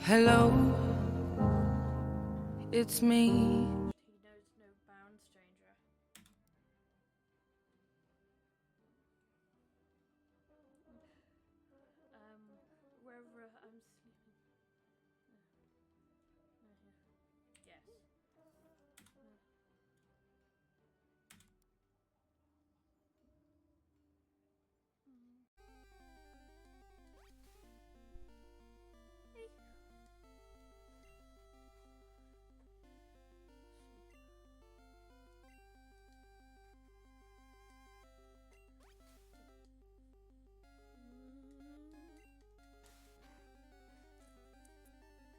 Hello, it's me. He knows no bounds, stranger. Wherever I'm sleeping. Yes.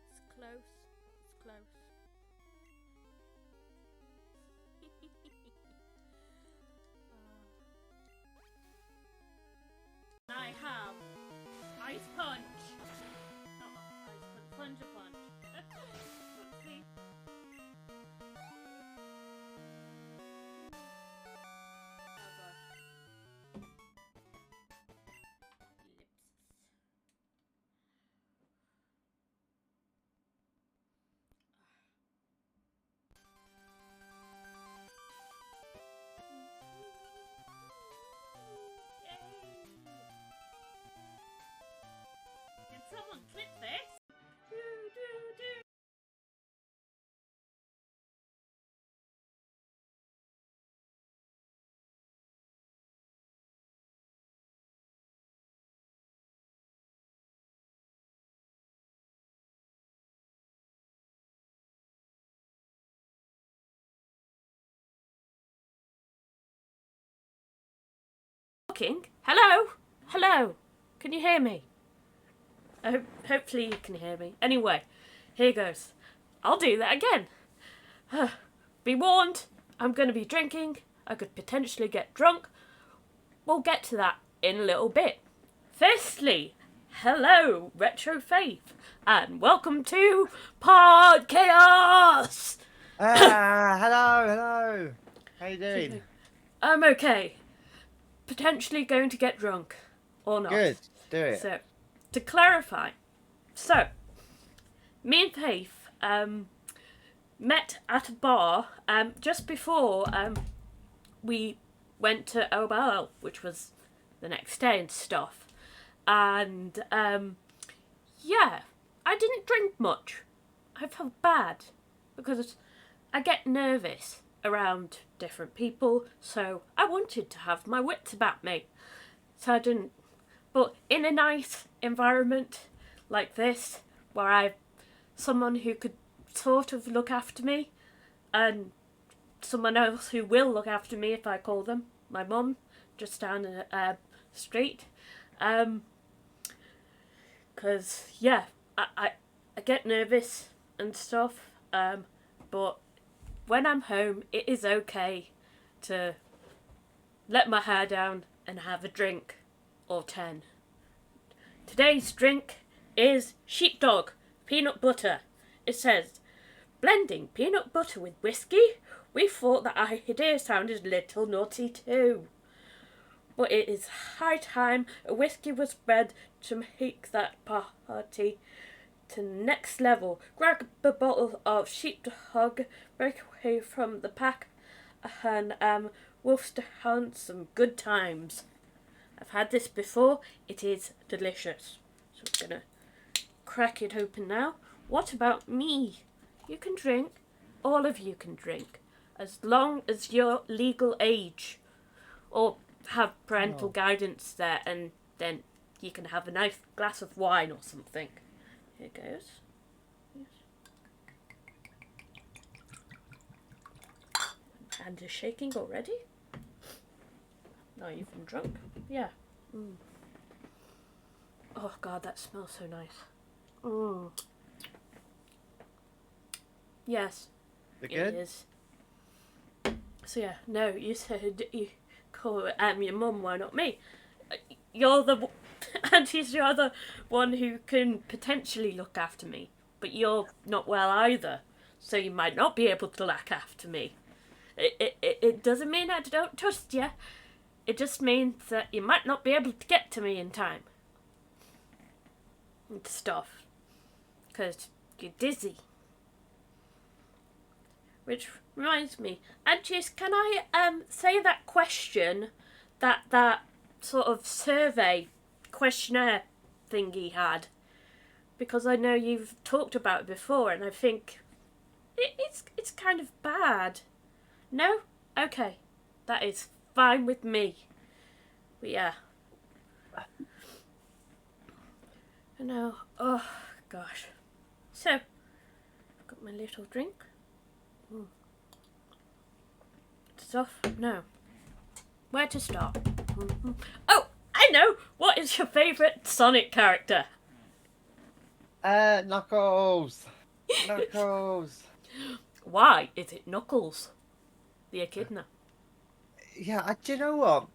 It's close. It's close. I have ice punch. Not ice punch, plunger punch. Oopsie. Oh gosh. Ellipsis. Can someone clip this? Do, do, do. Hello? Hello? Can you hear me? Hopefully you can hear me. Anyway, here goes. I'll do that again. Be warned, I'm going to be drinking. I could potentially get drunk. We'll get to that in a little bit. Firstly, hello, RetroFaith, and welcome to Podchaos! Hello. How you doing? I'm okay. Potentially going to get drunk. Or not. Good, do it. So, to clarify, me and Faith met at a bar just before we went to OBL, which was the next day and stuff. And yeah, I didn't drink much. I felt bad because I get nervous around different people, so I wanted to have my wits about me. So I didn't. But in a nice environment like this, where I've someone who could sort of look after me, and someone else who will look after me if I call them, my mum, just down the street. Because, yeah, I get nervous and stuff, but when I'm home, it is okay to let my hair down and have a drink or 10. Today's drink is sheepdog peanut butter. It says, blending peanut butter with whiskey? We thought that idea sounded a little naughty too. But it is high time a whiskey was bred to make that party to next level. Grab a bottle of sheepdog, break away from the pack, and wolf's to hunt some good times. I've had this before. It is delicious. So I'm gonna crack it open now. What about me? You can drink. All of you can drink, as long as you're legal age, or have parental guidance there, and then you can have a nice glass of wine or something. Here goes. Yes. Hand is shaking already. Not even drunk. Yeah. Mm. Oh God, that smells so nice. Mm. Yes. You good? It is. So yeah, no, you said you call your mum, why not me? You're the aunties, you're the one who can potentially look after me, but you're not well either, so you might not be able to look after me. It doesn't mean I don't trust you. It just means that you might not be able to get to me in time. And stuff. because you're dizzy. Which reminds me, Angius, can I say that question, that sort of survey questionnaire thing he had? Because I know you've talked about it before, and I think it's kind of bad. No? Okay. That is fine with me. But yeah. I know. Oh, gosh. So, I've got my little drink. Stuff? No. Where to start? Mm-hmm. Oh, I know! What is your favourite Sonic character? Knuckles. Knuckles. Why is it Knuckles, the echidna? Yeah, do you know what?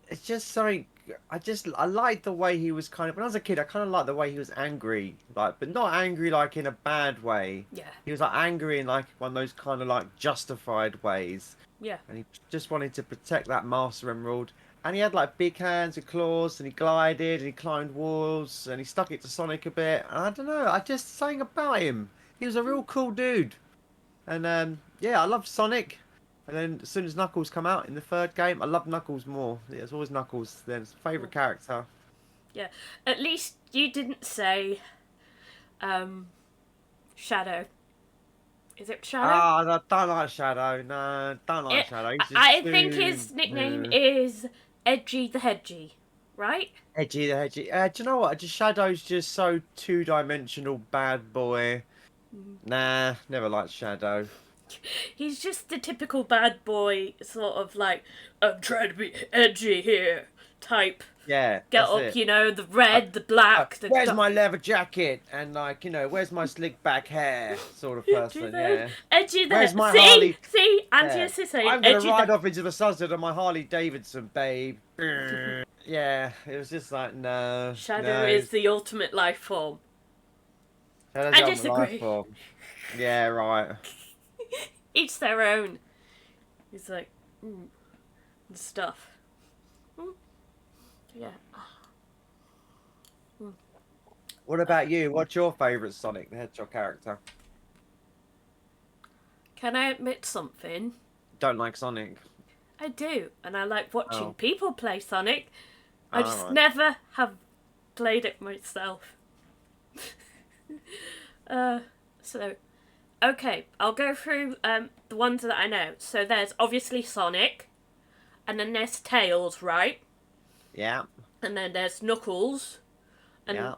It's just something. I liked the way he was kind of. When I was a kid, I kind of liked the way he was angry, like, but not angry like in a bad way. Yeah. He was like angry in like one of those kind of like justified ways. Yeah. And he just wanted to protect that Master Emerald. And he had like big hands and claws, and he glided, and he climbed walls, and he stuck it to Sonic a bit. And I don't know, I just something about him. He was a real cool dude. And yeah, I love Sonic. And then as soon as Knuckles come out in the third game, I love Knuckles more. Yeah, it's always Knuckles. Then it's favourite character. Yeah. At least you didn't say Shadow. Is it Shadow? Ah, I don't like Shadow. No, don't like Shadow. He's just I think his nickname is Edgy the Hedgy, right? Edgy the Hedgy. Do you know what? Shadow's just so two-dimensional bad boy. Nah, never liked Shadow. He's just the typical bad boy, sort of like, I'm trying to be edgy here type. Yeah, Get that's up, it. you know, the red, the black. Where's my leather jacket? And like, you know, where's my slick back hair? Sort of person, yeah. Edgy the Where's my See? Harley? See? Yeah. Angius is saying I'm gonna edgy ride off into the sunset on my Harley Davidson, babe. Yeah, it was just like, no. Shadow no. is the ultimate life form. Shadow's I the ultimate disagree. life form. Yeah, right. Each their own. He's like, and stuff. Yeah. What about you? What's your favourite Sonic the Hedgehog character? Can I admit something? Don't like Sonic. I do, and I like watching Oh. people play Sonic. I just right. never have played it myself. So, okay, I'll go through the ones that I know. So there's obviously Sonic, and then there's Tails, right? Yeah. And then there's Knuckles, and Yeah.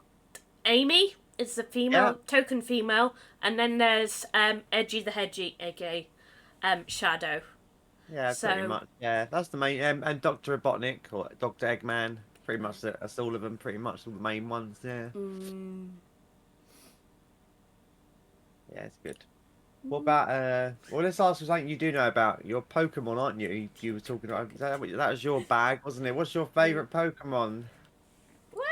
Amy is the female, Yeah. token female, and then there's Edgy the Hedgy, aka Shadow. Yeah, pretty So- much. Yeah, that's the main. And Dr. Robotnik or Dr. Eggman. Pretty much that's all of them. Pretty much all the main ones. Yeah. Yeah, it's good. What about well, let's ask you something you do know about. Your Pokemon, aren't you? You were talking about that was your bag, wasn't it? What's your favourite Pokemon? Well,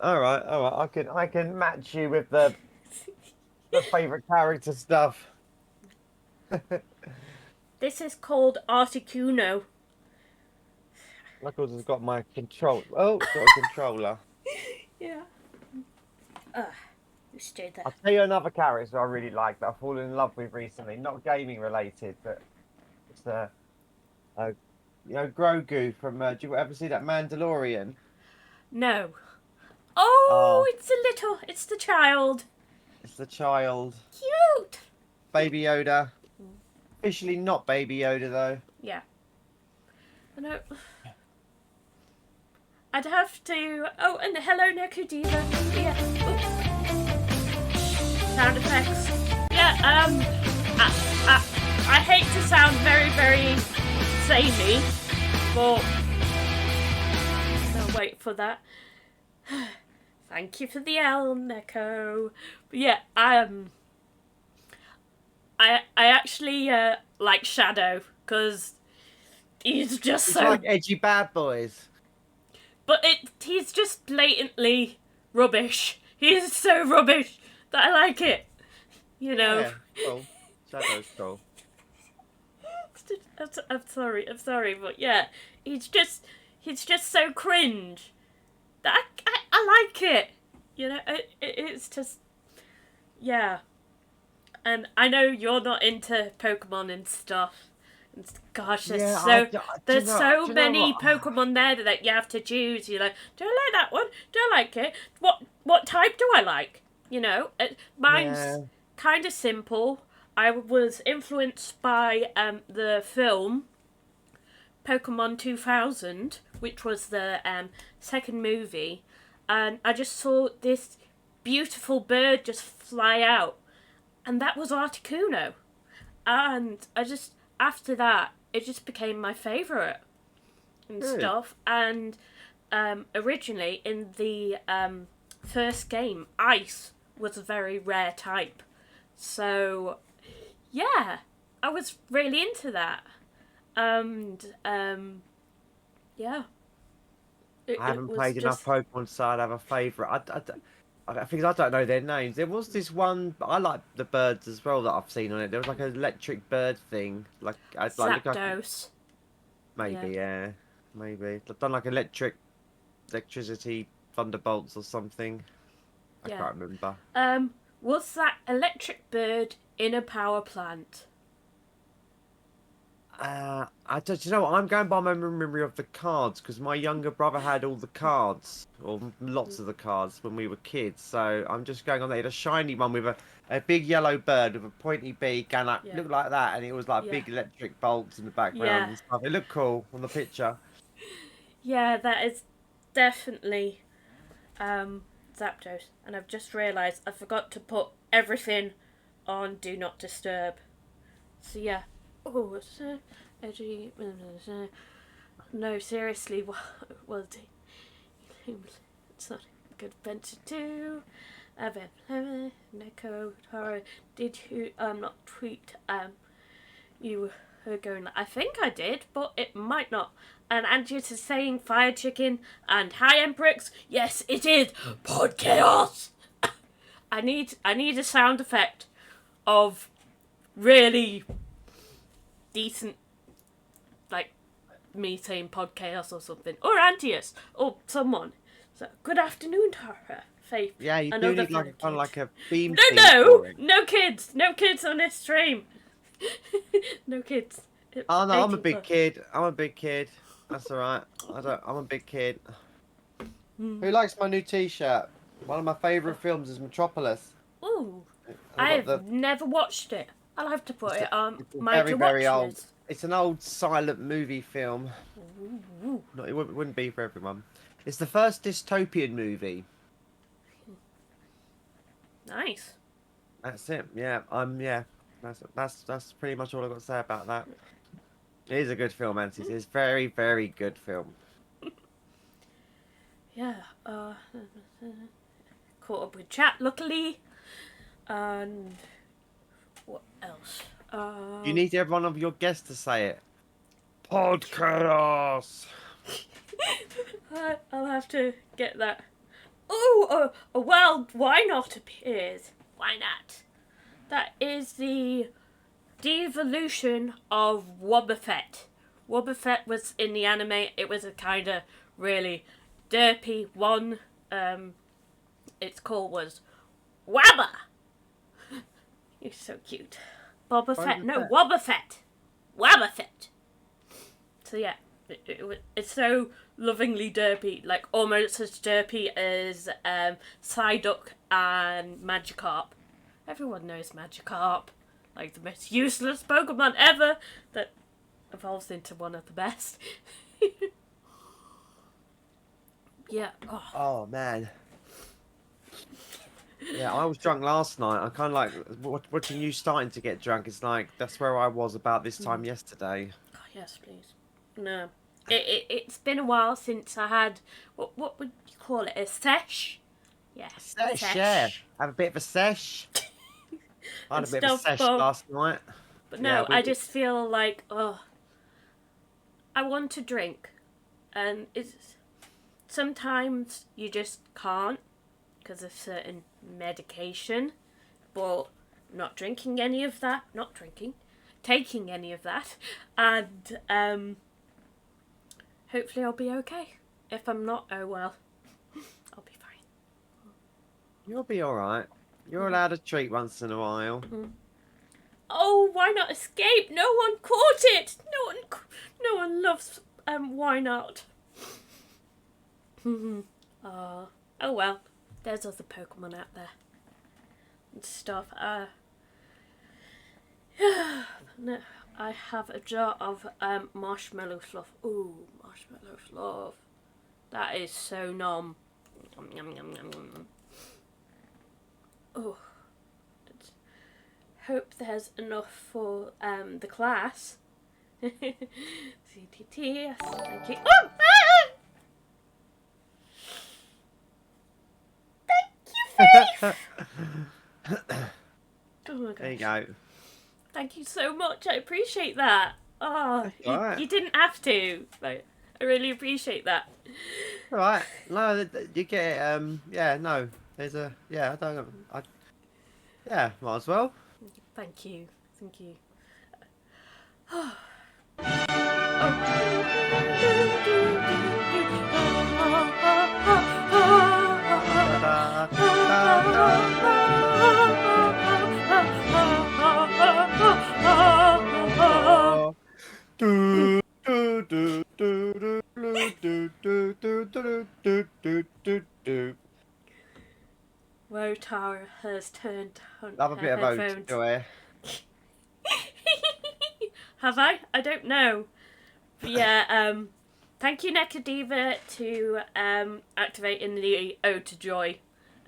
All right. I can match you with the favourite character stuff. this is called Articuno. Knuckles has got my control. Oh, got a controller. Yeah. Let's do that. I'll tell you another character I really like that I've fallen in love with recently. Not gaming related, but it's you know, Grogu from. Do you ever see that Mandalorian? No. Oh. It's the child. It's the child, Cute. Baby Yoda. Officially not Baby Yoda though. Yeah. I know. I'd have to. Oh, and hello, Nekudeva. Yeah. Oops. Sound effects. Yeah. I hate to sound very, very samey, but I'll wait for that. Thank you for the L, Neko. But yeah, I actually like Shadow because he's just It's so. like edgy bad boys. But he's just blatantly rubbish. He is so rubbish that I like it. You know. Yeah, cool. Shadow's cool. I'm sorry, but yeah, he's He's just so cringe. That I like it. You know, it's just, yeah. And I know you're not into Pokemon and stuff. And gosh, Yeah, there's so do you know many what? Pokemon there that you have to choose. You're like, do I like that one? Do I like it? What type do I like? You know, mine's Yeah. kind of simple. I was influenced by the film Pokemon 2000, which was the second movie, and I just saw this beautiful bird just fly out, and that was Articuno. And I just, after that, it just became my favourite and Good. stuff. And originally, in the first game, Ice was a very rare type. So, yeah, I was really into that. And yeah, I it haven't was played enough just Pokemon, so I'd have a favourite. I think I don't know their names. There was this one. I like the birds as well that I've seen on it. There was like an electric bird thing. Like I'd like look like Zapdos. Yeah, maybe yeah, maybe I've done like electricity thunderbolts or something. I yeah. can't remember. Was that electric bird in a power plant? I don't. You know what? I'm going by my memory of the cards because my younger brother had all the cards or lots of the cards when we were kids. So I'm just going on there. He had a shiny one with a big yellow bird with a pointy beak and like Yeah, looked like that, and it was like yeah, big electric bolts in the background yeah, and stuff. It looked cool on the picture. yeah. That is definitely Zapdos, and I've just realised I forgot to put everything on Do Not Disturb. So yeah. Oh, edgy. No, seriously, what was it? It's not a good adventure too. Neko Taro, did you not tweet you were going? I think I did, but it might not. And Andrews is saying fire chicken and hi Emprix. Yes, it is Podchaos. I need a sound effect of really decent, like me saying Podchaos or something, or Antius, or someone. So good afternoon, Tara. Faith. Yeah, you do Another need like fellow kind of kid. like a theme No, thing for it. no kids on this stream. No kids. It's Oh no, I'm a 18 big plus. kid. I'm a big kid. That's all right. I'm a big kid. Who likes my new T-shirt? One of my favourite films is Metropolis. Ooh, I've I got have never watched it. I'll have to put It's a, it on it's a my very, to very watch old. list. It's an old silent movie film. Ooh, No, it wouldn't be for everyone. It's the first dystopian movie. nice. That's it. Yeah, yeah. That's pretty much all I've got to say about that. It is a good film, Antis. It's very, very good film. Yeah. Caught up with chat, luckily. And what else? You need every one of your guests to say it. Podchaos. I'll have to get that. Oh, well, why not appears? Why not? That is the devolution of Wobbuffet. Wobbuffet was in the anime. It was a kind of really derpy one. Its call was Wabba. You're so cute. Boba Fett. No, Wobbuffet. Wobbuffet. So yeah, it's so lovingly derpy, like almost as derpy as Psyduck and Magikarp. Everyone knows Magikarp, like the most useless Pokemon ever that evolves into one of the best. Yeah. Oh man. Yeah, I was drunk last night. I kind of like watching you starting to get drunk. It's like that's where I was about this time yesterday. Oh, yes, please. No. It's been a while since I had, what would you call it, a sesh? Yeah, Sesh, yeah. Have a bit of a sesh. I had and a bit of a stuff, sesh but last night. no, Yeah, I just feel like, I want to drink. And it's, sometimes you just can't because of certain medication, but not drinking any of that, taking any of that, and hopefully I'll be okay. If I'm not, oh well. I'll be fine. You'll be all right. You're allowed a treat once in a while. Oh, why not escape? No one caught it. No one loves why not? Oh well. There's other Pokemon out there and stuff. No, I have a jar of marshmallow fluff. Ooh, marshmallow fluff. That is so nom. Yum, yum, yum, yum, yum. Oh. Hope there's enough for the class. CTT, yes, thank you. Oh! Thank you, Faith! Oh my gosh. There you go. Thank you so much. I appreciate that. Oh, Alright. you didn't have to. But I really appreciate that. All right. No, you get it. Yeah, no. There's a. Yeah, I don't. Yeah, might as well. Thank you. Thank you. Da, da, da. Do, do, do, do, do, do, do, do, do, do, do, do, do. Rotara has turned on Have a her bit of oat, headphones. Joey. Have I? I don't know. But yeah, thank you, Nekadiva, to activating the Ode to Joy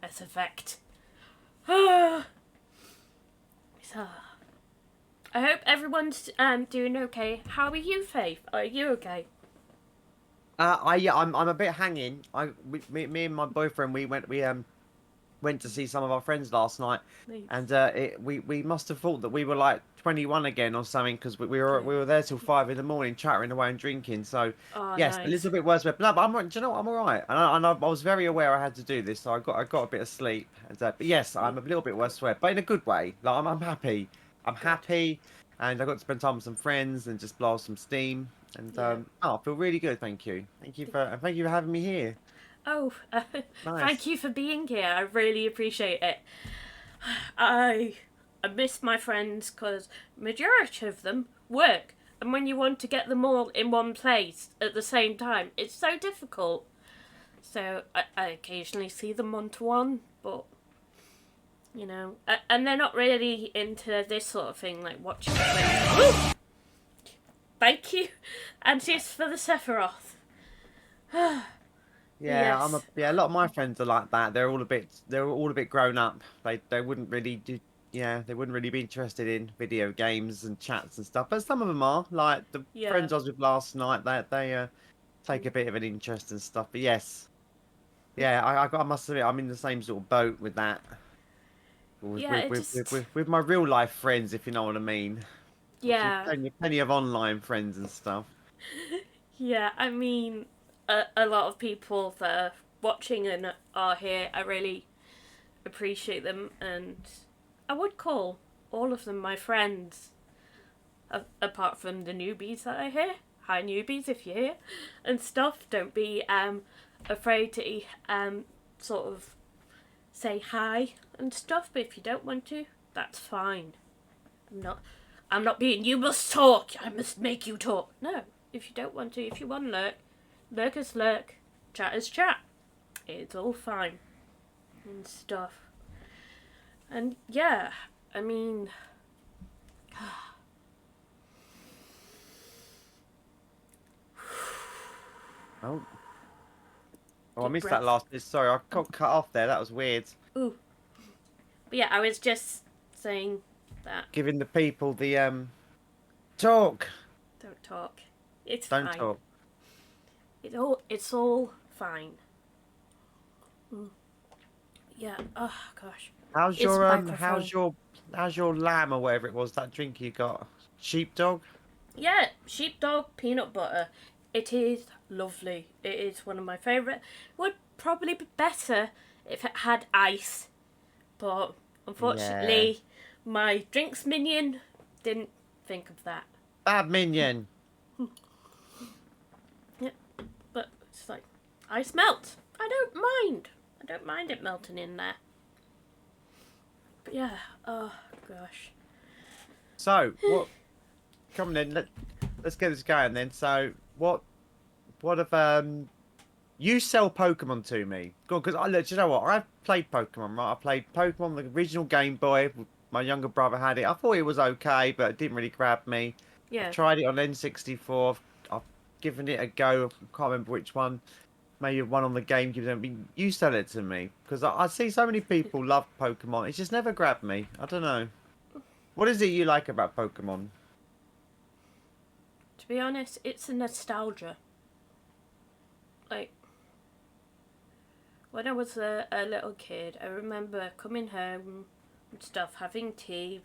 as effect. So, I hope everyone's doing okay. How are you, Faith? Are you okay? I'm a bit hanging. Me and my boyfriend, we went to see some of our friends last night, and we must have thought that we were like 21 again or something, because we were there till 5 in the morning chattering away and drinking. So yes, Nice. a little bit worse, but no, but do you know what? I'm all right, and I was very aware I had to do this, so I got a bit of sleep, and but yes, I'm a little bit worse, but in a good way. Like I'm happy. I'm happy, and I got to spend time with some friends and just blow off some steam. And I feel really good. Thank you for having me here. Oh, Nice. thank you for being here. I really appreciate it. I miss my friends because majority of them work, and when you want to get them all in one place at the same time, it's so difficult. So I occasionally see them one-to-one, but you know, and they're not really into this sort of thing, like watching friends. Thank you, and cheers for the Sephiroth. Yeah, Yes. a lot of my friends are like that. They're all a bit grown up. They wouldn't really they wouldn't really be interested in video games and chats and stuff. But some of them are. Like the friends I was with last night, they take a bit of an interest and stuff. But yes, yeah, I must admit, I'm in the same sort of boat with that. With my real life friends, if you know what I mean. Yeah. Plenty of online friends and stuff. Yeah, I mean, a lot of people that are watching and are here, I really appreciate them, and I would call all of them my friends, apart from the newbies that are here. Hi, newbies, if you're here, and stuff. Don't be afraid to sort of say hi and stuff, but if you don't want to, that's fine. I'm not being, you must talk, I must make you talk. No, if you don't want to, if you want to lurk as lurk, chat as chat. It's all fine and stuff. And yeah, I mean, Oh, I missed that last bit. Sorry, I got cut off there. That was weird. Ooh. But yeah, I was just saying that. Giving the people the talk. Don't talk. It's Don't fine. talk. It's all fine. Yeah. Oh gosh. How's It's your microphone. how's your lamb or whatever it was, that drink you got? Sheepdog? Yeah, sheepdog peanut butter. It is lovely. It is one of my favourite. Would probably be better if it had ice, but unfortunately, my drinks minion didn't think of that. Bad minion. Yeah. ice melt. I don't mind. I don't mind it melting in there. But yeah, oh gosh. So what? Come on then. Let's get this going then. So what have you sell Pokemon to me? Go on, because do you know what? I've played Pokemon, right? I played Pokemon, the original Game Boy. My younger brother had it. I thought it was okay, but it didn't really grab me. I've Yeah. tried it on N64. I've given it a go. I can't remember which one. Maybe one on the GameCube. I mean, you sell it to me because I see so many people love Pokemon. It's just never grabbed me. I don't know. What is it you like about Pokemon? To be honest, it's a nostalgia. Like, when I was a little kid, I remember coming home and stuff, having tea,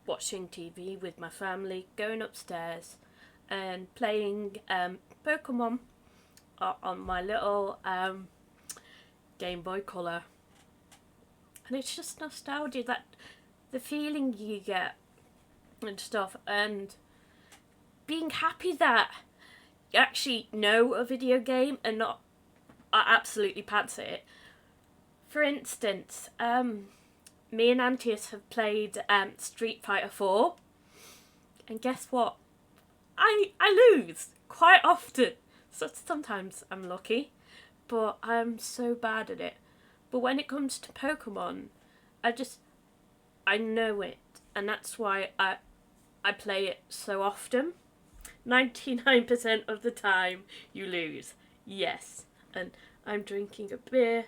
watching TV with my family, going upstairs and playing Pokemon on my little Game Boy Color. And it's just nostalgia, that the feeling you get and stuff, and being happy that you actually know a video game and not absolutely pants it. For instance, me and Antius have played Street Fighter 4, and guess what? I lose quite often. So sometimes I'm lucky, but I'm so bad at it. But when it comes to Pokemon, I know it, and that's why I play it so often. 99% of the time you lose. Yes. And I'm drinking a beer.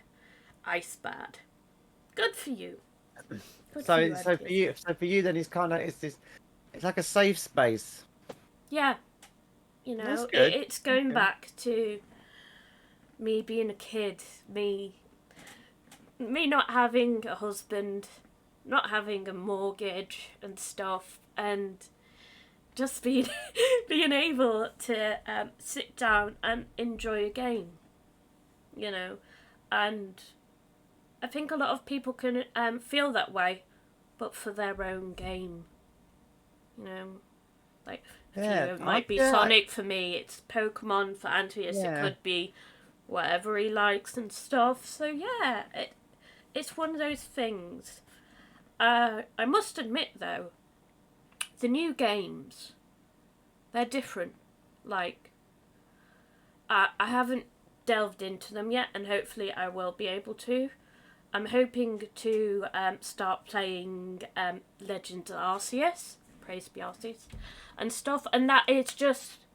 Ice bad. Good for you. Good for you, Antius. So for you then it's like a safe space. Yeah. You That's know, good. it's going Okay. back to me being a kid, me not having a husband, not having a mortgage and stuff, and just being being able to sit down and enjoy a game, you know. And I think a lot of people can feel that way, but for their own game, you know. Like, for you, Yeah, it might be Sonic. For me, it's Pokemon. For Antius, it yeah. could be whatever he likes and stuff. So yeah, it's one of those things. I must admit though, the new games, they're different. Like, I haven't delved into them yet, and hopefully I will be able to. I'm hoping to start playing Legends Arceus, praise be Arceus, and stuff, and that is just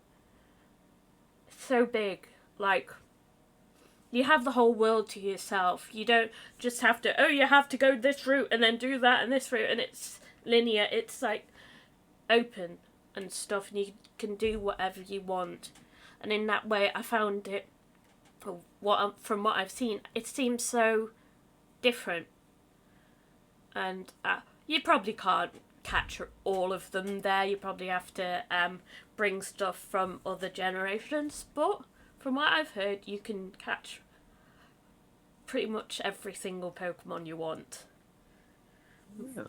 so big. Like, you have the whole world to yourself. You don't just have to, you have to go this route and then do that and this route, and it's linear. It's like open and stuff, and you can do whatever you want. And in that way, I found it, from what I've seen, it seems so different. And you probably can't catch all of them there. You probably have to bring stuff from other generations. But from what I've heard, you can catch pretty much every single Pokemon you want. Yeah.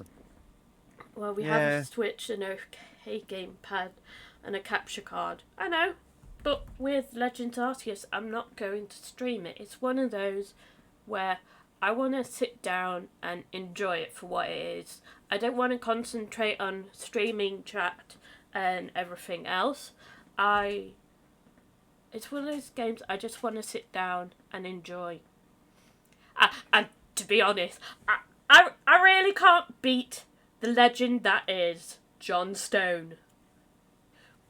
Well, we have a Switch, an OK gamepad, and a capture card. I know. But with Legends Arceus, I'm not going to stream it. It's one of those where I want to sit down and enjoy it for what it is. I don't want to concentrate on streaming, chat, and everything else. It's one of those games I just want to sit down and enjoy. And to be honest, I really can't beat the legend that is John Stone.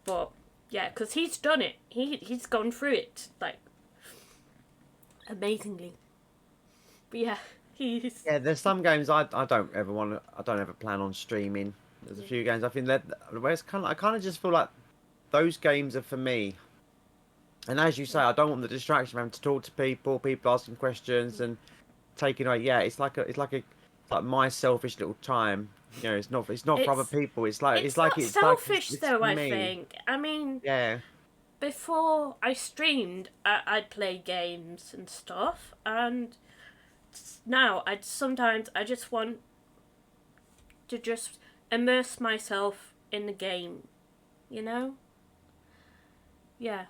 But yeah, because he's done it. He's gone through it like amazingly. But yeah, he's There's some games I don't ever plan on streaming. There's a few games I think that where it's I kind of just feel like those games are for me. And as you say, I don't want the distraction of having to talk to people asking questions and taking away. Yeah, it's like my selfish little time. You know, it's not for other people. It's not selfish it's though. for I me. think. I mean, Yeah. before I streamed, I'd play games and stuff, and now sometimes I just want to just immerse myself in the game. You know. Yeah.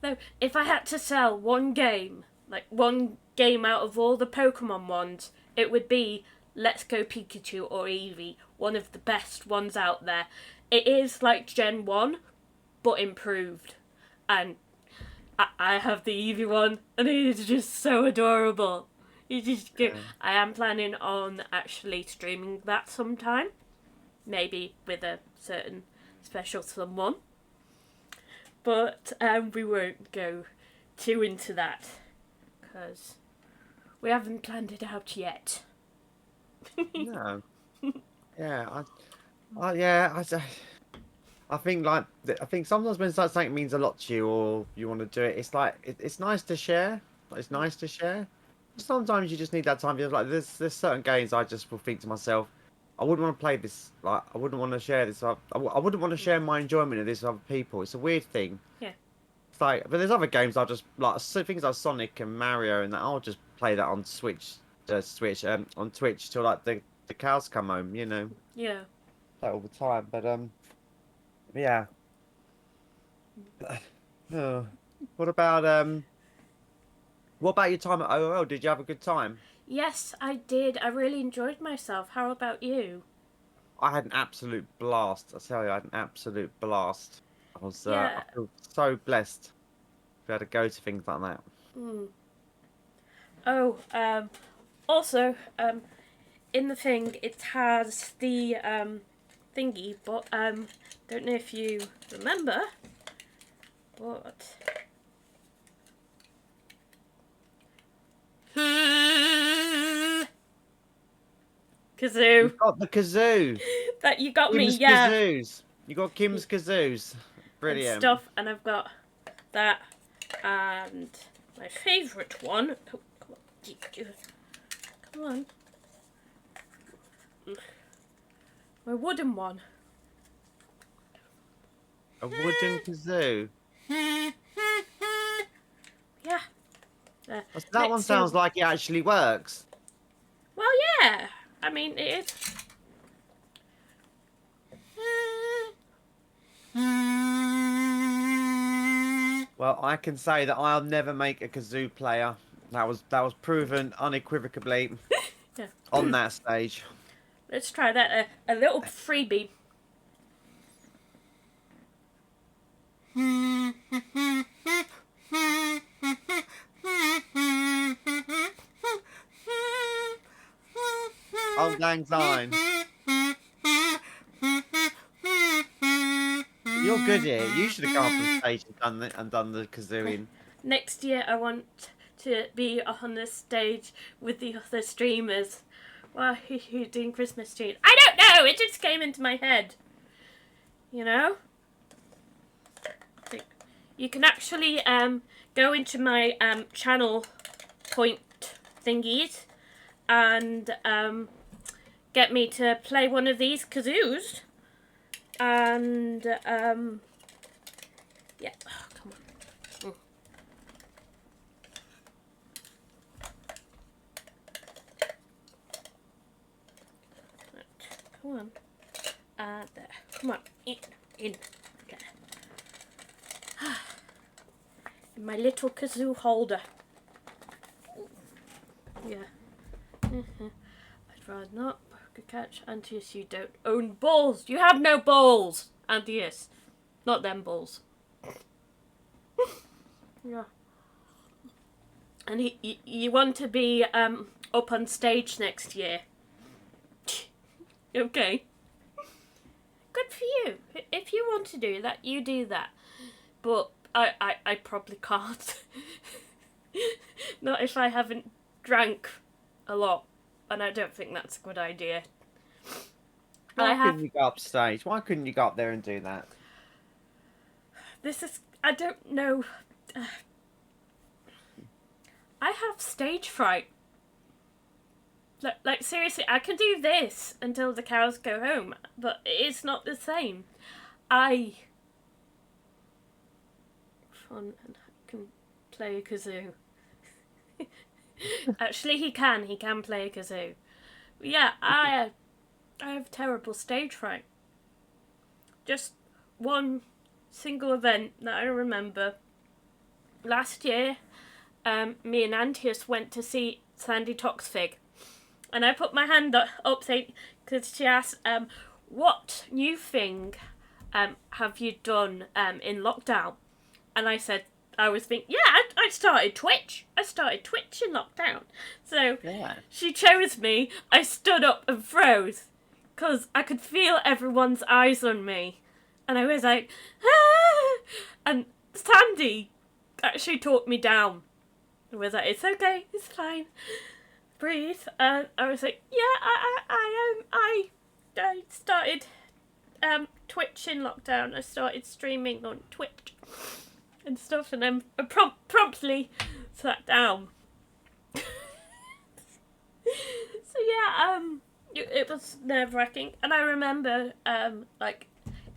No, if I had to sell one game, like one game out of all the Pokemon ones, it would be Let's Go Pikachu or Eevee, one of the best ones out there. It is like Gen 1, but improved. And I have the Eevee one, and it is just so adorable. It's just good. Yeah. I am planning on actually streaming that sometime. Maybe with a certain special someone. But we won't go too into that. Because we haven't planned it out yet. No. Yeah, I think like I think sometimes when something means a lot to you or you want to do it, it's like it's nice to share. Like, it's nice to share. Sometimes you just need that time. You're like there's certain games I just will think to myself, I wouldn't want to play this. Like I wouldn't want to share this. I wouldn't want to share my enjoyment of this with other people. It's a weird thing. Yeah. It's like, but there's other games I'll just like things like Sonic and Mario and that I'll just play that on on Twitch till like the cows come home. You know, Yeah. like all the time. But yeah. Oh. What about your time at OOL? Did you have a good time? Yes, I did. I really enjoyed myself. How about you? I had an absolute blast. I tell you, I had an absolute blast. I Yeah. feel so blessed to be able to go to things like that. Mm. Oh, also, in the thing, it has the, thingy, but, don't know if you remember, but... Kazoo. You've got the kazoo. That you got me, Kim's yeah. kazoos. You got Kim's kazoos. Brilliant. And stuff, and I've got that, and my favourite one. Oh, come on. My wooden one. A wooden kazoo. Yeah. That one sounds like it actually works. Well, yeah. I mean, it is. Well, I can say that I'll never make a kazoo player. That was proven unequivocally Yeah. on that stage. Let's try that. A little freebie. Old Lang Syne. You're good here. You should have come up on stage and done the kazooing. Next year, I want to be on the stage with the other streamers. Well, who's doing Christmas tunes? I don't know. It just came into my head. You know. You can actually go into my channel point thingies and get me to play one of these kazoos. And yeah, oh, come on. Right, come on. There. Come on. In. Okay. In my little kazoo holder. Yeah. I'd rather not. Catch Antius, you don't own balls. You have no balls, Antius. Not them balls. Yeah. And you want to be up on stage next year. Okay. Good for you. If you want to do that, you do that. But I probably can't. Not if I haven't drank a lot. And I don't think that's a good idea. Why couldn't you go up stage? Why couldn't you go up there and do that? I don't know. I have stage fright. Like seriously, I can do this until the cows go home, but it's not the same. Fun and I can play a kazoo. Actually, he can play a kazoo. But yeah, I have terrible stage fright. Just one single event that I remember. last year, me and Antius went to see Sandy Toxfig, and I put my hand up saying, because she asked, what new thing have you done in lockdown? And I said, I was thinking, yeah, I started Twitch. I started Twitch in lockdown. So she chose me. I stood up and froze because I could feel everyone's eyes on me. And I was like, ah! And Sandy actually talked me down. I was like, it's okay, it's fine. Breathe. And I was like, yeah, I started Twitch in lockdown. I started streaming on Twitch and stuff, and then I promptly sat down. So yeah, it was nerve-wracking, and I remember like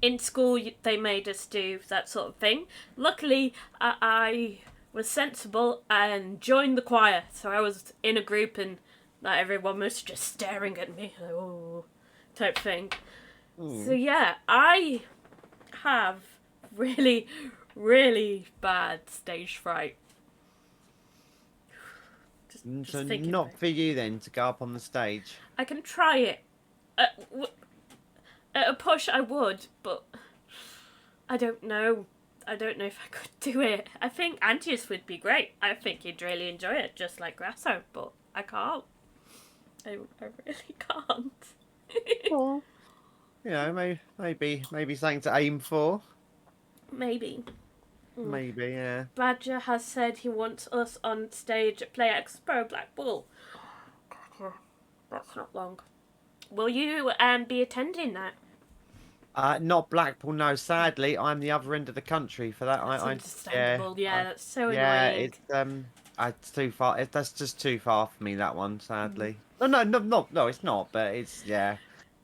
in school they made us do that sort of thing. Luckily, I was sensible and joined the choir, so I was in a group and like everyone was just staring at me, like, oh, type thing. So yeah, I have really bad stage fright. Just So thinking not for you then to go up on the stage. I can try it. At a push I would, but I don't know. I don't know if I could do it. I think Antius would be great. I think he'd really enjoy it, just like Grasso, but I can't. I really can't. Well, you know, maybe something to aim for. Maybe. Maybe, yeah. Badger has said he wants us on stage at Play Expo Blackpool. That's not long. Will you be attending that? Not Blackpool, no. Sadly, I'm the other end of the country for that. That's understandable. Yeah, that's so annoying. It's too far. That's just too far for me. That one, sadly. No, it's not. But it's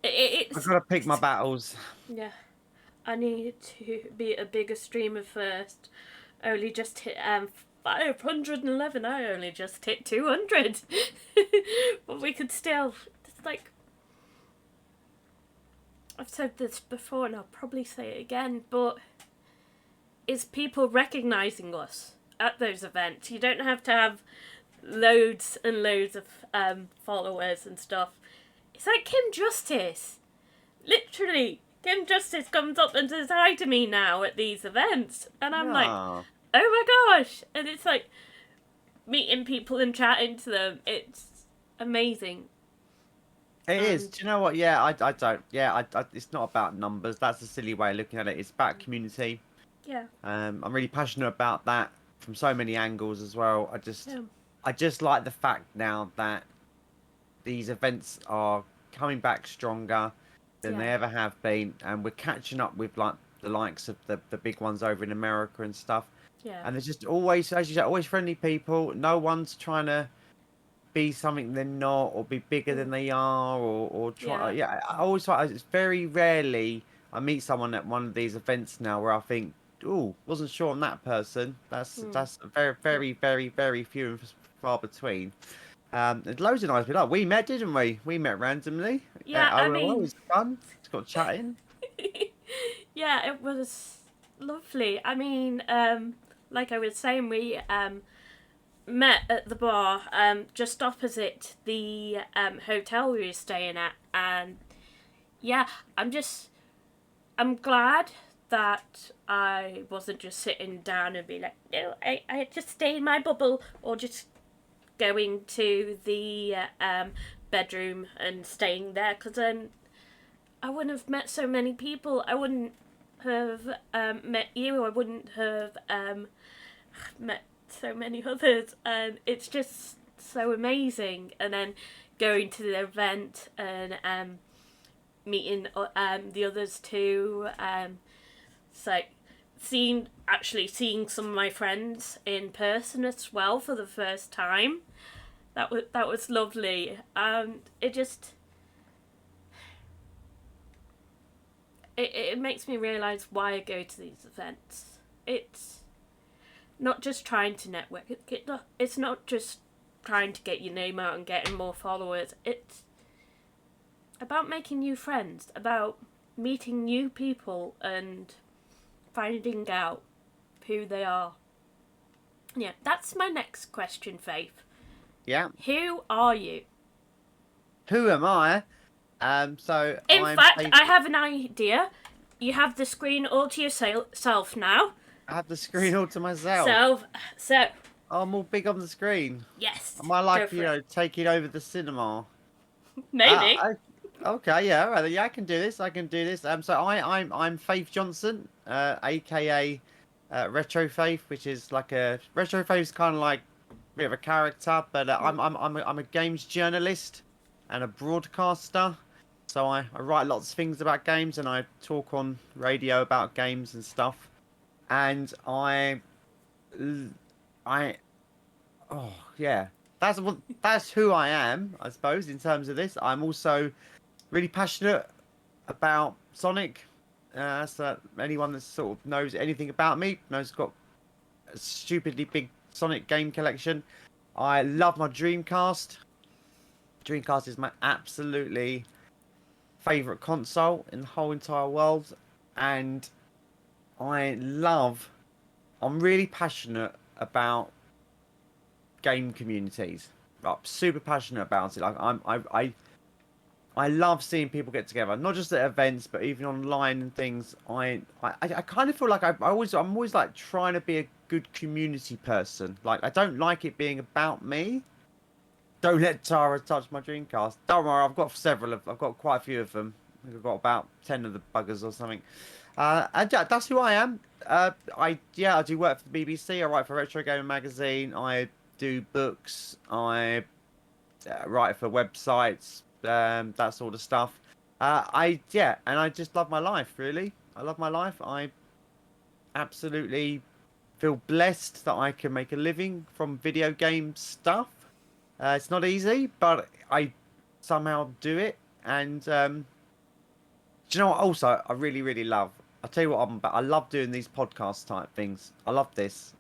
It's. I've got to pick my battles. Yeah, I need to be a bigger streamer first. Only just hit 511. I only just hit 200. But we could still. It's like. I've said this before and I'll probably say it again, but it's people recognising us at those events. You don't have to have loads and loads of followers and stuff. It's like Kim Justice. Literally, Kim Justice comes up and says hi to me now at these events. And I'm like, oh my gosh. And it's like meeting people and chatting to them. It's amazing. It is. Do you know what? Yeah, I don't. Yeah, it's not about numbers. That's a silly way of looking at it. It's about community. Yeah. I'm really passionate about that from so many angles as well. I just like the fact now that these events are coming back stronger than they ever have been, and we're catching up with like the likes of the big ones over in America and stuff. Yeah. And there's just always, as you say, always friendly people. No one's trying to be something they're not, or be bigger than they are, or try. Yeah, I always find it's very rarely I meet someone at one of these events now where I think, oh, wasn't sure on that person. That's very few and far between. There's loads of nice people. We met, didn't we? We met randomly. Yeah, I mean, it was fun. It's got chatting. Yeah, it was lovely. I mean, like I was saying, we met at the bar just opposite the hotel we were staying at, and yeah, I'm glad that I wasn't just sitting down and be like, no, I just stay in my bubble, or just going to the bedroom and staying there, because then I wouldn't have met so many people. I wouldn't have met you. I wouldn't have met so many others, and it's just so amazing. And then going to the event and meeting the others too, so seeing some of my friends in person as well for the first time, that was lovely. And it makes me realise why I go to these events. It's not just trying to network. It's not just trying to get your name out and getting more followers. It's about making new friends, about meeting new people and finding out who they are. Yeah, that's my next question, Faith. Yeah. Who are you? Who am I? So In I'm. fact, I have an idea. You have the screen all to yourself now. I have the screen all to myself. So, I'm all big on the screen. yes, Am I go like, for it. taking over the cinema? Maybe. Okay, yeah, all right, yeah, I can do this. I can do this. So I'm Faith Johnson, aka RetroFaith, which is like a RetroFaith is kind of like a bit of a character, but I'm a games journalist and a broadcaster. So I write lots of things about games and I talk on radio about games and stuff. And I oh yeah, that's who I am, I suppose. In terms of this, I'm also really passionate about Sonic. So anyone that sort of knows anything about me knows I've got a stupidly big Sonic game collection. I love my Dreamcast. Dreamcast is my absolutely favorite console in the whole entire world, and I'm really passionate about game communities. I'm super passionate about it. Like I love seeing people get together, not just at events, but even online and things. I kind of feel like I'm always like trying to be a good community person. Like I don't like it being about me. Don't let Tara touch my Dreamcast. Don't worry, I've got quite a few of them. I think I've got about 10 of the buggers or something. And yeah, that's who I am. I do work for the BBC. I write for Retro Gaming Magazine. I do books. I write for websites, that sort of stuff. And I just love my life. Really, I love my life. I absolutely feel blessed that I can make a living from video game stuff. It's not easy, but I somehow do it. And do you know what? Also, I really, really love. I'll tell you what I'm about. I love doing these podcast type things. I love this.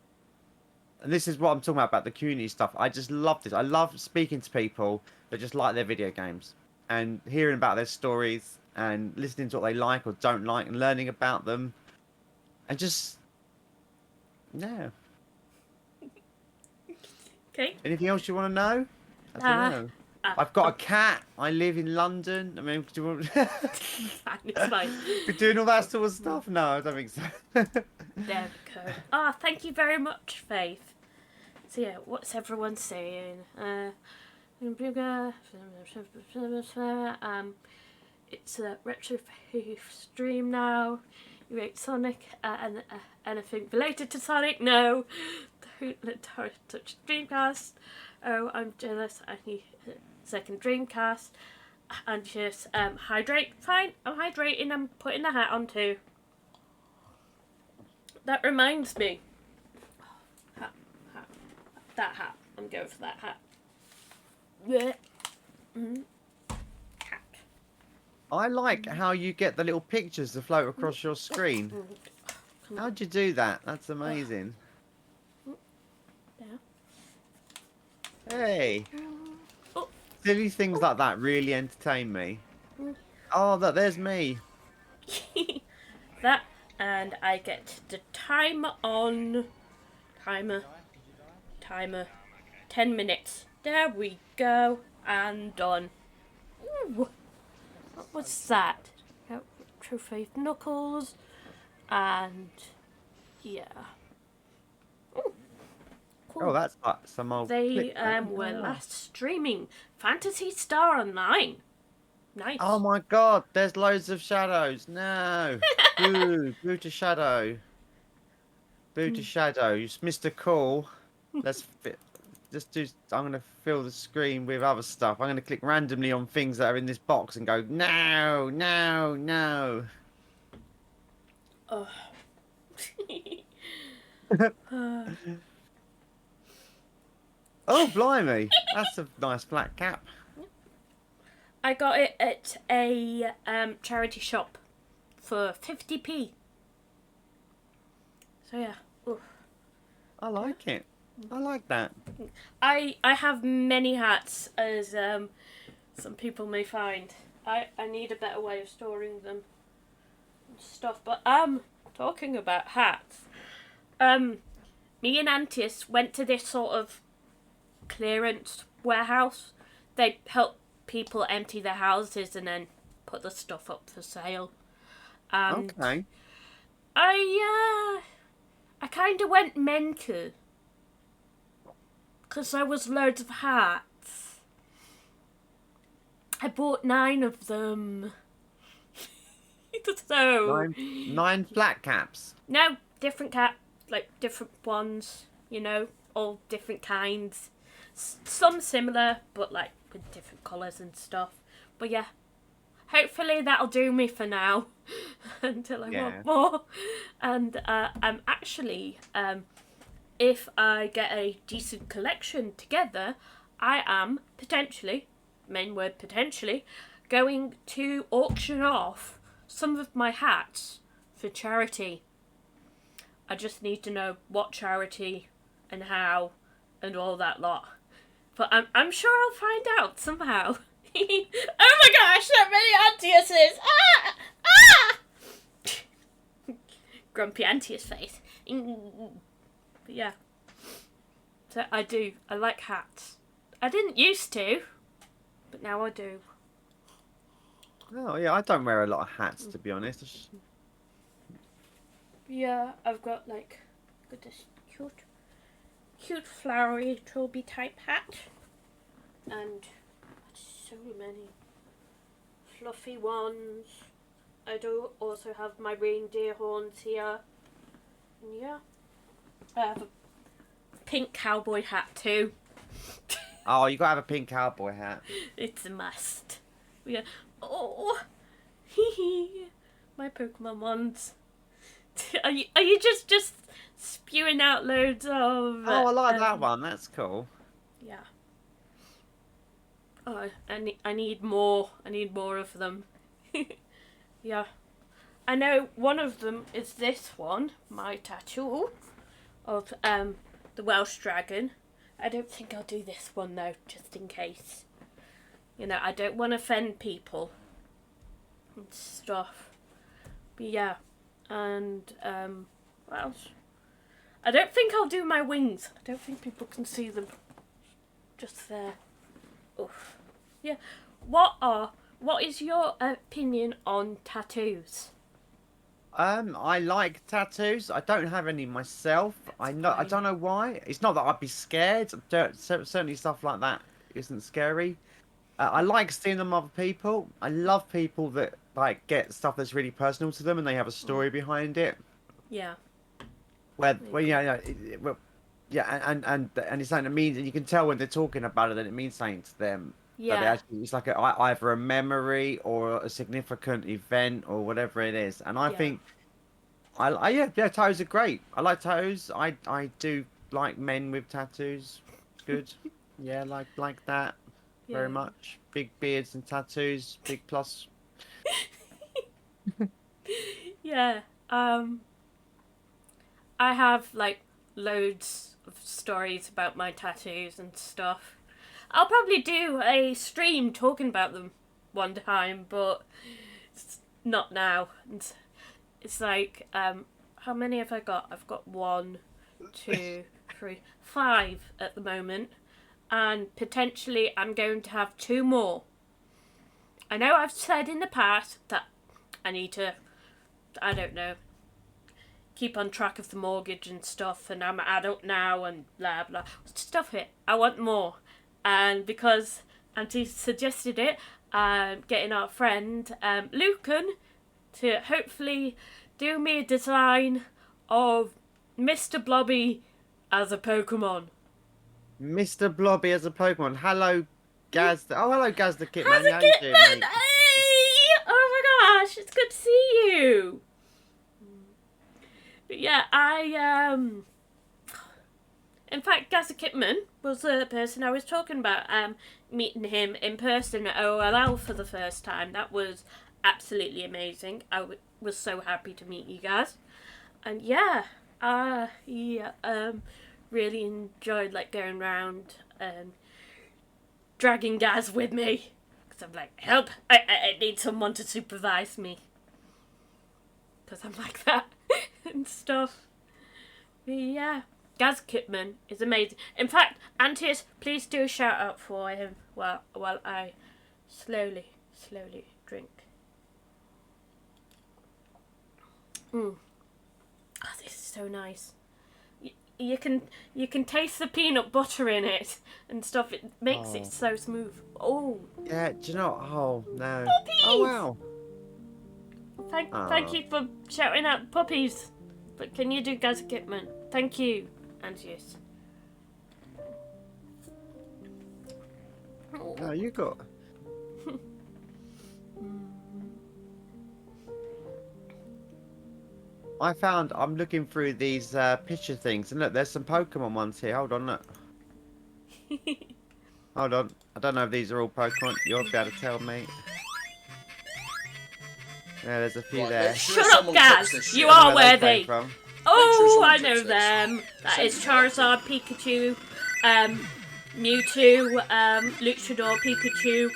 And this is what I'm talking about the community stuff. I just love this. I love speaking to people that just like their video games and hearing about their stories and listening to what they like or don't like and learning about them. And just, yeah. Okay. Anything else you want to know? I don't Ah, know. I've got a cat. I live in London. I mean, do you want... it's fine. We're doing all that sort of stuff? No, I don't think so. There we go. Ah, thank you very much, Faith. So yeah, what's everyone saying? It's a RetroFaith stream now. You rate Sonic and anything related to Sonic? No. Don't let Tara touch Dreamcast. Oh, I'm jealous. I need a second Dreamcast. And just hydrate. Fine, I'm hydrating. I'm putting the hat on too. That reminds me. Hat. That hat. I'm going for that hat. Cat. I like how you get the little pictures to float across your screen. How'd you do that? That's amazing. Hey. Silly things like that really entertain me. Oh, there's me. That, and I get the timer on. Timer. 10 minutes. There we go. And done. Ooh. What was that? RetroFaith Knuckles. And yeah. Ooh. Cool. Oh, that's like some old. They were last streaming Phantasy Star Online. Nice. Oh my God! There's loads of shadows. No. Boo! Boo to shadow. Boo to shadow. You missed a call. Just do. I'm gonna fill the screen with other stuff. I'm gonna click randomly on things that are in this box and go no, no, no. Oh. Oh, blimey! That's a nice flat cap. I got it at a charity shop for 50p. So yeah. Ooh. I like it. I like that. I have many hats, as some people may find. I need a better way of storing them and stuff. But talking about hats. Me me and Antius went to this sort of clearance warehouse. They help people empty their houses and then put the stuff up for sale. And Okay. I kind of went mental because there was loads of hats. I bought 9 of them. So 9 flat caps. no, different cat, like different ones. You know, all different kinds. Some similar, but like with different colours and stuff. But yeah, hopefully that'll do me for now until I want more. And I'm actually, if I get a decent collection together, I am potentially, main word potentially, going to auction off some of my hats for charity. I just need to know what charity and how and all that lot. But I'm sure I'll find out somehow. Oh my gosh, so many Antiuses! Grumpy Antius face. But yeah. So I like hats. I didn't used to, but now I do. Oh yeah, I don't wear a lot of hats, to be honest. Yeah, I've got like this cute flowery trilby type hat, and so many fluffy ones. I do also have my reindeer horns here, and yeah, I have a pink cowboy hat too. Oh, you gotta have a pink cowboy hat. It's a must. Yeah. Oh, hee hee. My Pokemon ones. Are you just spewing out loads of? Oh, I like that one. That's cool. Yeah. Oh, I need more. I need more of them. Yeah. I know one of them is this one, my tattoo of the Welsh dragon. I don't think I'll do this one though, just in case. You know, I don't want to offend people and stuff. But yeah. And what else? I don't think I'll do my wings. I don't think people can see them. Just there. Oof. Yeah. What is your opinion on tattoos? I like tattoos. I don't have any myself. I don't know why. It's not that I'd be scared. Certainly stuff like that isn't scary. I like seeing them other people. I love people that like get stuff that's really personal to them and they have a story behind it. Yeah. Where yeah, and it's something that means, and you can tell when they're talking about it that it means something to them. That they Yeah. actually, it's like either a memory or a significant event or whatever it is. And I think yeah, tattoos are great. I like tattoos. I do like men with tattoos. Good. Yeah, like that. Very much. Big beards and tattoos, big plus. Yeah. I have like loads of stories about my tattoos and stuff. I'll probably do a stream talking about them one time, but it's not now. And it's like, how many have I got? I've got 1, 2, 3, 5 at the moment. And potentially I'm going to have 2 more. I know I've said in the past that I need to, I don't know, keep on track of the mortgage and stuff, and I'm an adult now and blah blah. Stuff it. I want more. And because Auntie suggested it, I'm getting our friend Lucan to hopefully do me a design of Mr. Blobby as a Pokemon. Mr. Blobby as a Pokemon. Hello, Gaz. Oh, hello, Gaz the Kitman. How's it, How you doing, Kitman? mate? Hey! Oh my gosh, it's good to see you. But yeah, in fact, Gaz the Kitman was the person I was talking about. Meeting him in person at OLL for the first time. That was absolutely amazing. I was so happy to meet you guys. And yeah, really enjoyed like going around and dragging Gaz with me. Because I'm like, help, I need someone to supervise me. Because I'm like that and stuff. But yeah, Gaz Kitman is amazing. In fact, Antius, please do a shout out for him while I slowly drink. Oh, this is so nice. You can taste the peanut butter in it and stuff. It makes it so smooth. Oh. Yeah, do you know? Oh no. Puppies! Oh wow. Thank you for shouting out puppies. But can you do Gaz Kitman? Thank you, Antius. No, you got. I'm looking through these picture things, and look, there's some Pokemon ones here. Hold on, look. Hold on. I don't know if these are all Pokemon. You'll be able to tell me. Yeah, there's a few there. Shut up, Gaz! You are worthy! Oh, I know them. That is Charizard, Pikachu, Mewtwo, Luchador, Pikachu,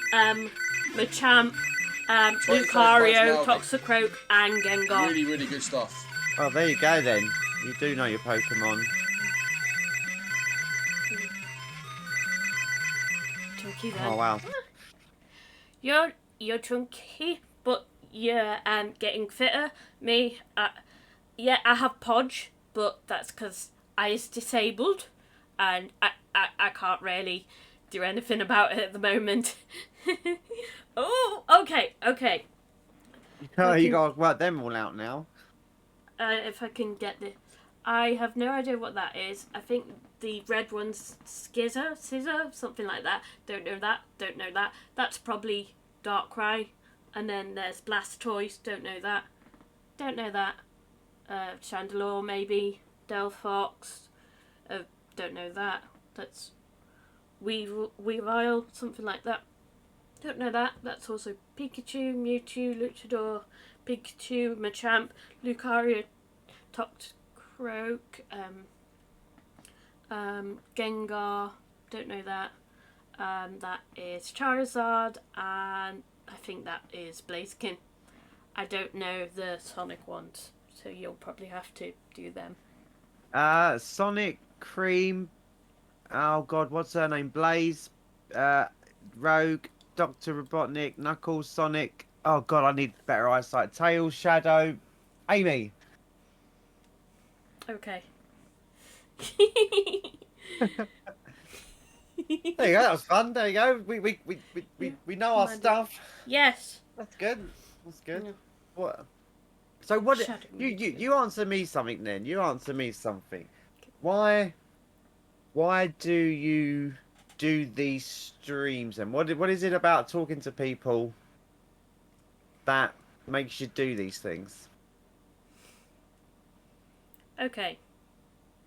Machamp, Lucario, Toxicroak, and Gengar. Really, really good stuff. Oh, there you go then. You do know your Pokemon. Chunky then. Oh wow. You're chunky, but you're getting fitter. Me, yeah, I have Podge, but that's because I is disabled, and I can't really do anything about it at the moment. Oh, okay. You gotta work them all out now. If I can get the... I have no idea what that is. I think the red one's Scissor, something like that. Don't know that. That's probably Darkrai. And then there's Blastoise, don't know that. Chandelure, maybe. Delphox, don't know that. That's Weavile, something like that. Don't know that. That's also Pikachu, Mewtwo, Luchador, Pikachu, Machamp, Lucario, Toxicroak, Gengar, don't know that. That is Charizard, and I think that is Blaziken. I don't know the Sonic ones, so you'll probably have to do them. Sonic, Cream. Oh God, what's her name? Blaze, Rogue, Dr. Robotnik, Knuckles, Sonic. Oh God, I need better eyesight. Tails, Shadow, Amy. Okay. There you go. That was fun. There you go. We know our stuff. Yes. That's good. That's good. Yeah. What? So what? Shadow You answer me something then. You answer me something. Why do you do these streams then? What is it about talking to people that makes you do these things? Okay.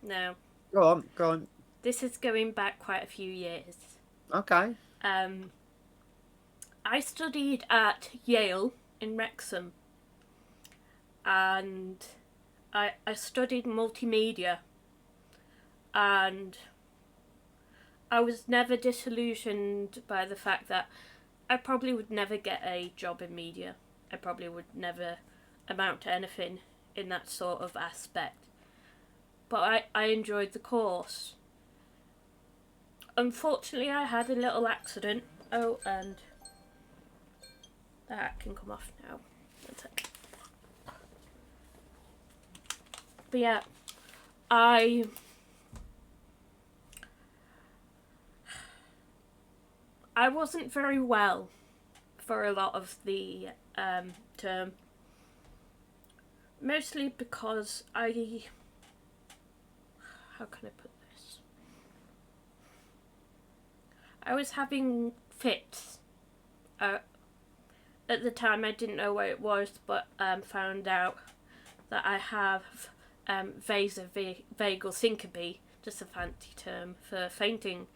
Now. Go on. This is going back quite a few years. Okay. I studied at Yale in Wrexham, and I studied multimedia, and I was never disillusioned by the fact that I probably would never get a job in media. I probably would never amount to anything in that sort of aspect. But I enjoyed the course. Unfortunately, I had a little accident. Oh, and that can come off now. That's it. But yeah, I wasn't very well for a lot of the term. Mostly because how can I put this? I was having fits. At the time I didn't know what it was, but found out that I have vasovagal syncope, just a fancy term for fainting.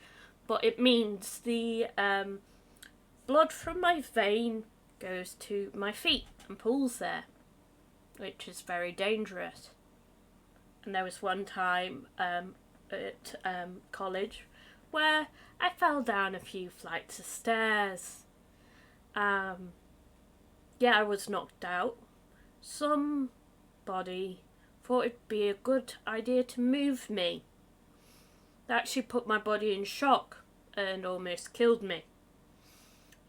But it means the blood from my vein goes to my feet and pools there, which is very dangerous. And there was one time at college where I fell down a few flights of stairs. I was knocked out. Somebody thought it'd be a good idea to move me that actually put my body in shock and almost killed me.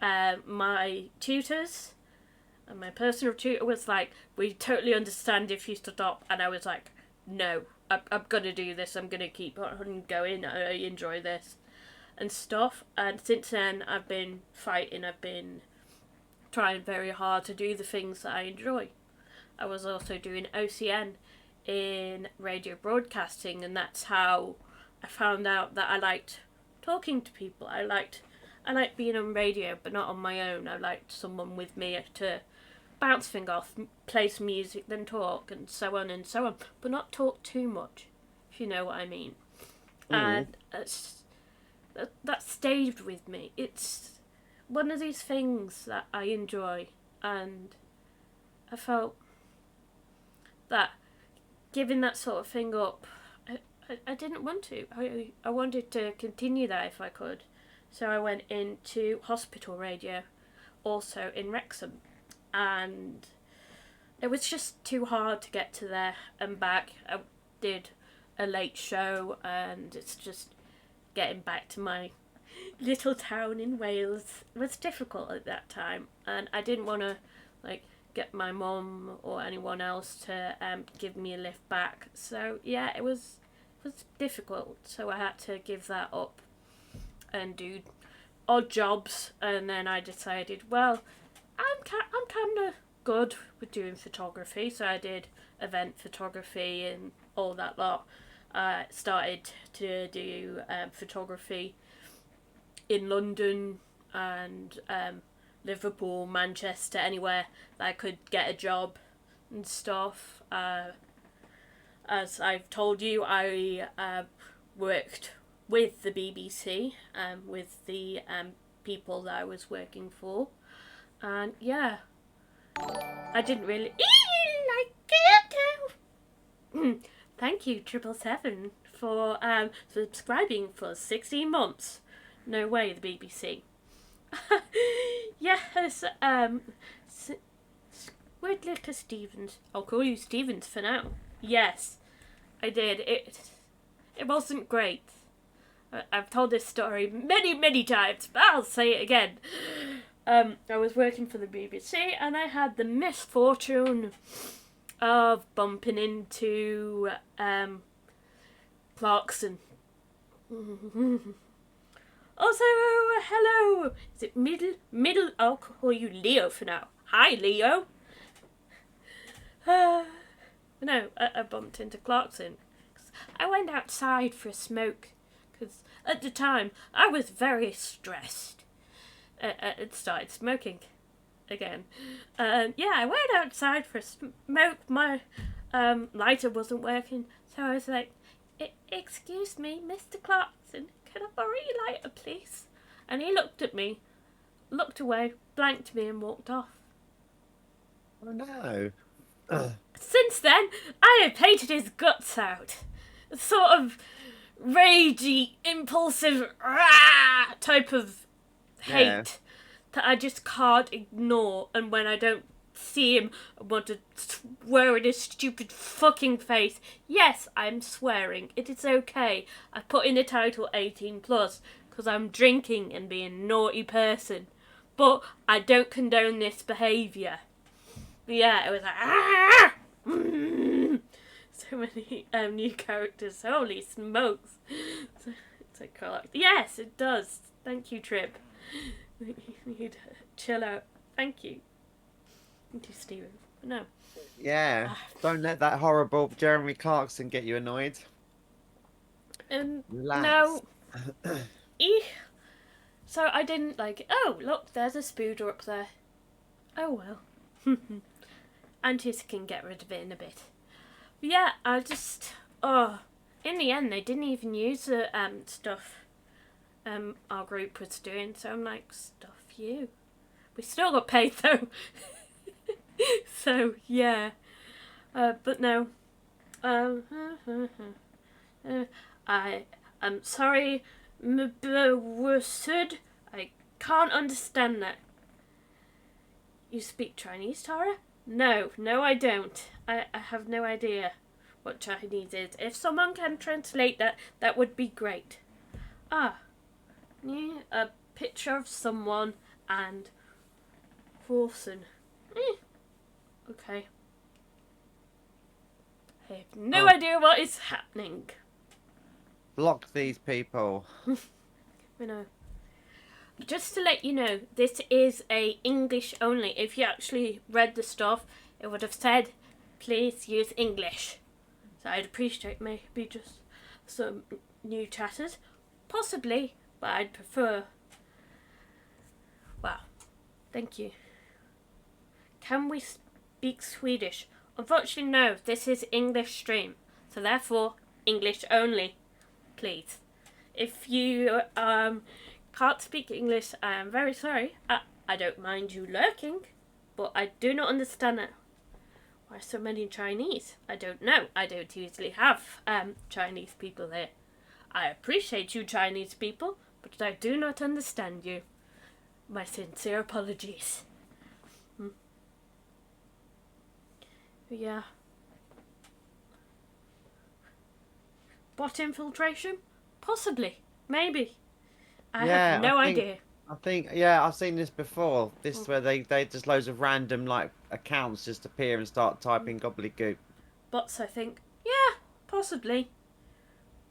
My tutors and my personal tutor was like, we totally understand if you stop. And I was like, no, I'm going to do this. I'm going to keep on going. I enjoy this and stuff. And since then, I've been fighting. I've been trying very hard to do the things that I enjoy. I was also doing OCN in radio broadcasting, and that's how I found out that I liked talking to people. I liked being on radio, but not on my own. I liked someone with me to bounce things off, play some music, then talk, and so on, but not talk too much, if you know what I mean. And that stayed with me. It's one of these things that I enjoy, and I felt that giving that sort of thing up, I didn't want to. I wanted to continue that if I could. So I went into hospital radio, also in Wrexham, and it was just too hard to get to there and back. I did a late show, and it's just getting back to my little town in Wales was difficult at that time, and I didn't want to get my mum or anyone else to give me a lift back. So yeah, it was difficult. So I had to give that up and do odd jobs, and then I decided, well, I'm kind of good with doing photography, so I did event photography and all that lot. I started to do photography in London and Liverpool, Manchester, anywhere that I could get a job and stuff. As I've told you, I worked with the BBC, with the people that I was working for, and yeah, I didn't really like it. Thank you, 777, for subscribing for 16 months. No way, the BBC. Yes, Squid Little Stevens. I'll call you Stevens for now. Yes, I did. It wasn't great. I've told this story many times, but I'll say it again. I was working for the BBC, and I had the misfortune of bumping into Clarkson. Also, hello. Is it middle? I'll call you Leo for now. Hi, Leo. No, I bumped into Clarkson. I went outside for a smoke, because at the time I was very stressed. I started smoking again. Yeah, I went outside for a smoke. My lighter wasn't working, so I was like, excuse me, Mr. Clarkson, can I borrow your lighter, please? And he looked at me, looked away, blanked me, and walked off. Oh no. Since then, I have painted his guts out. A sort of ragey, impulsive type of hate that I just can't ignore, and when I don't see him, I want to swear in his stupid fucking face. Yes, I'm swearing. It is okay. I put in the title 18 plus because I'm drinking and being a naughty person, but I don't condone this behaviour. But yeah, it was like so many new characters. Holy smokes! It's like, yes, it does. Thank you, Trip. You need to chill out. Thank you. Thank you, Stephen. No. Yeah. Don't let that horrible Jeremy Clarkson get you annoyed. Relax. No. So I didn't like it. Oh, look, there's a spooder up there. Oh well. Aunties can get rid of it in a bit. But yeah, I just in the end they didn't even use the stuff our group was doing, so I'm like, stuff you. We still got paid though. So yeah. But no. I'm sorry, Mbuwusud. I can't understand that. You speak Chinese, Tara? No, I don't. I have no idea what Chinese is. If someone can translate that, that would be great. Ah, yeah, a picture of someone and Wilson. Okay. I have no idea what is happening. Block these people. You know. Just to let you know, this is a English only. If you actually read the stuff, it would have said, please use English. So I'd appreciate maybe just some new chatters. Possibly, but I'd prefer... Wow. Thank you. Can we speak Swedish? Unfortunately, no. This is English stream. So therefore, English only. Please. If you can't speak English, I am very sorry. I don't mind you lurking, but I do not understand it. Why so many Chinese? I don't know. I don't usually have Chinese people here. I appreciate you Chinese people, but I do not understand you. My sincere apologies. Yeah. Bot infiltration? Possibly. Maybe. I have no idea. I think, yeah, I've seen this before. This where they just loads of random like accounts just appear and start typing gobbledygook. Bots, I think. Yeah, possibly.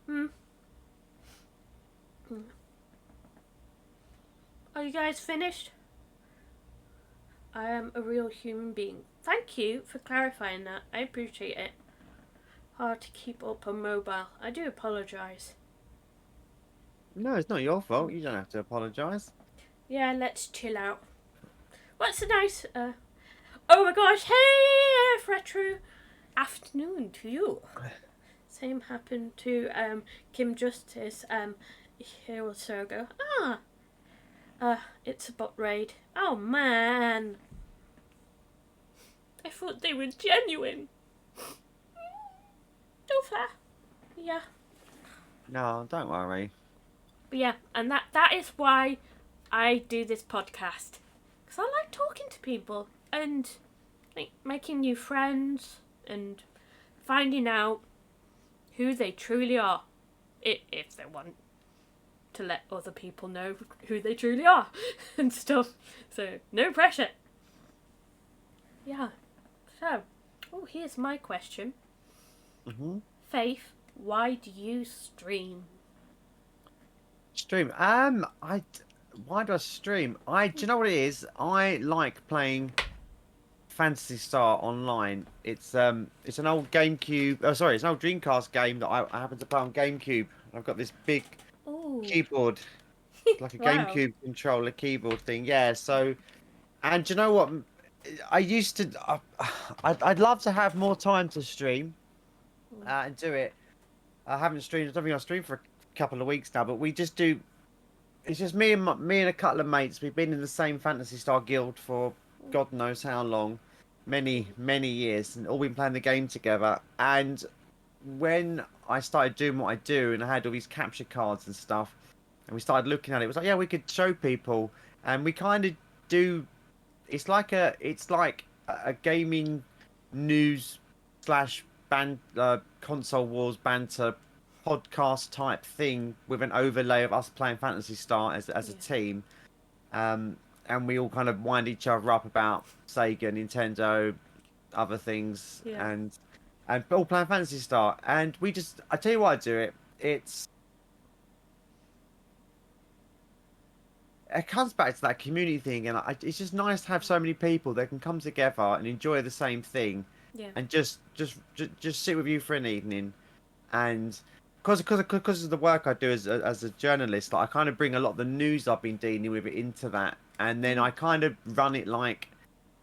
Are you guys finished? I am a real human being. Thank you for clarifying that. I appreciate it. Hard to keep up on mobile. I do apologise. No, it's not your fault. You don't have to apologise. Yeah, let's chill out. What's a nice... Oh my gosh, hey, Retro. Afternoon to you. Same happened to Kim Justice a year or so ago. It's a bot raid. Oh man. I thought they were genuine. No fair. Yeah. No, don't worry. But yeah, and that is why I do this podcast. Because I like talking to people and like making new friends and finding out who they truly are. If they want to let other people know who they truly are and stuff. So, no pressure. Yeah. So, here's my question. Faith, why do you stream? Stream. Why do I stream? Do you know what it is? I like playing Phantasy Star online. It's an old GameCube. Oh, sorry, it's an old Dreamcast game that I happen to play on GameCube. I've got this big keyboard, like a Wow. GameCube controller keyboard thing. Yeah. So, and do you know what? I used to. I'd love to have more time to stream and do it. I haven't streamed. I don't think I've streamed for a couple of weeks now, but we just do. It's just me and a couple of mates. We've been in the same Phantasy Star guild for God knows how long, many years, and all been playing the game together. And when I started doing what I do, and I had all these capture cards and stuff, and we started looking at it, it was like, yeah, we could show people, and we kind of do. It's like a gaming news slash console wars banter podcast type thing with an overlay of us playing Phantasy Star as a team, and we all kind of wind each other up about Sega, Nintendo, other things, and all playing Phantasy Star. And I tell you why I do it. It comes back to that community thing, and it's just nice to have so many people that can come together and enjoy the same thing, and just sit with you for an evening, and because of the work I do as a journalist, like, I kind of bring a lot of the news I've been dealing with into that, and then I kind of run it like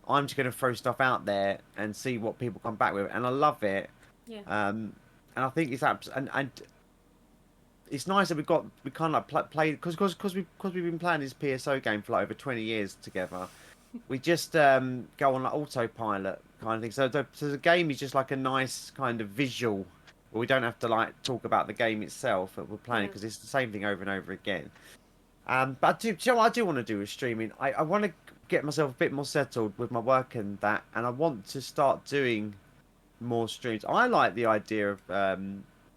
I'm just going to throw stuff out there and see what people come back with, and I love it. And I think it's and it's nice that we kind of like play because we've been playing this PSO game for like over 20 years together. We just go on like autopilot kind of thing. So the game is just like a nice kind of visual. Where we don't have to like talk about the game itself that we're playing because it's the same thing over and over again. But do you know what I do want to do with streaming? I want to get myself a bit more settled with my work and that, and I want to start doing more streams. I like the idea of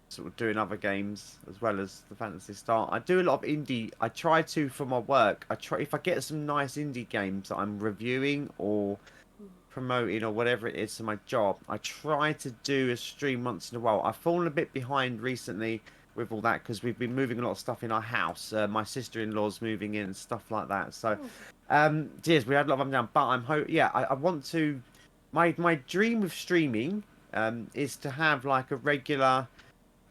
sort of doing other games as well as the Fantasy Star. I do a lot of indie. I try to for my work. I try if I get some nice indie games that I'm reviewing or promoting or whatever it is for my job. I try to do a stream once in a while. I've fallen a bit behind recently with all that because we've been moving a lot of stuff in our house. My sister-in-law's moving in and stuff like that. So, yes, we had a lot of them down. But I want to. My dream with streaming is to have like a regular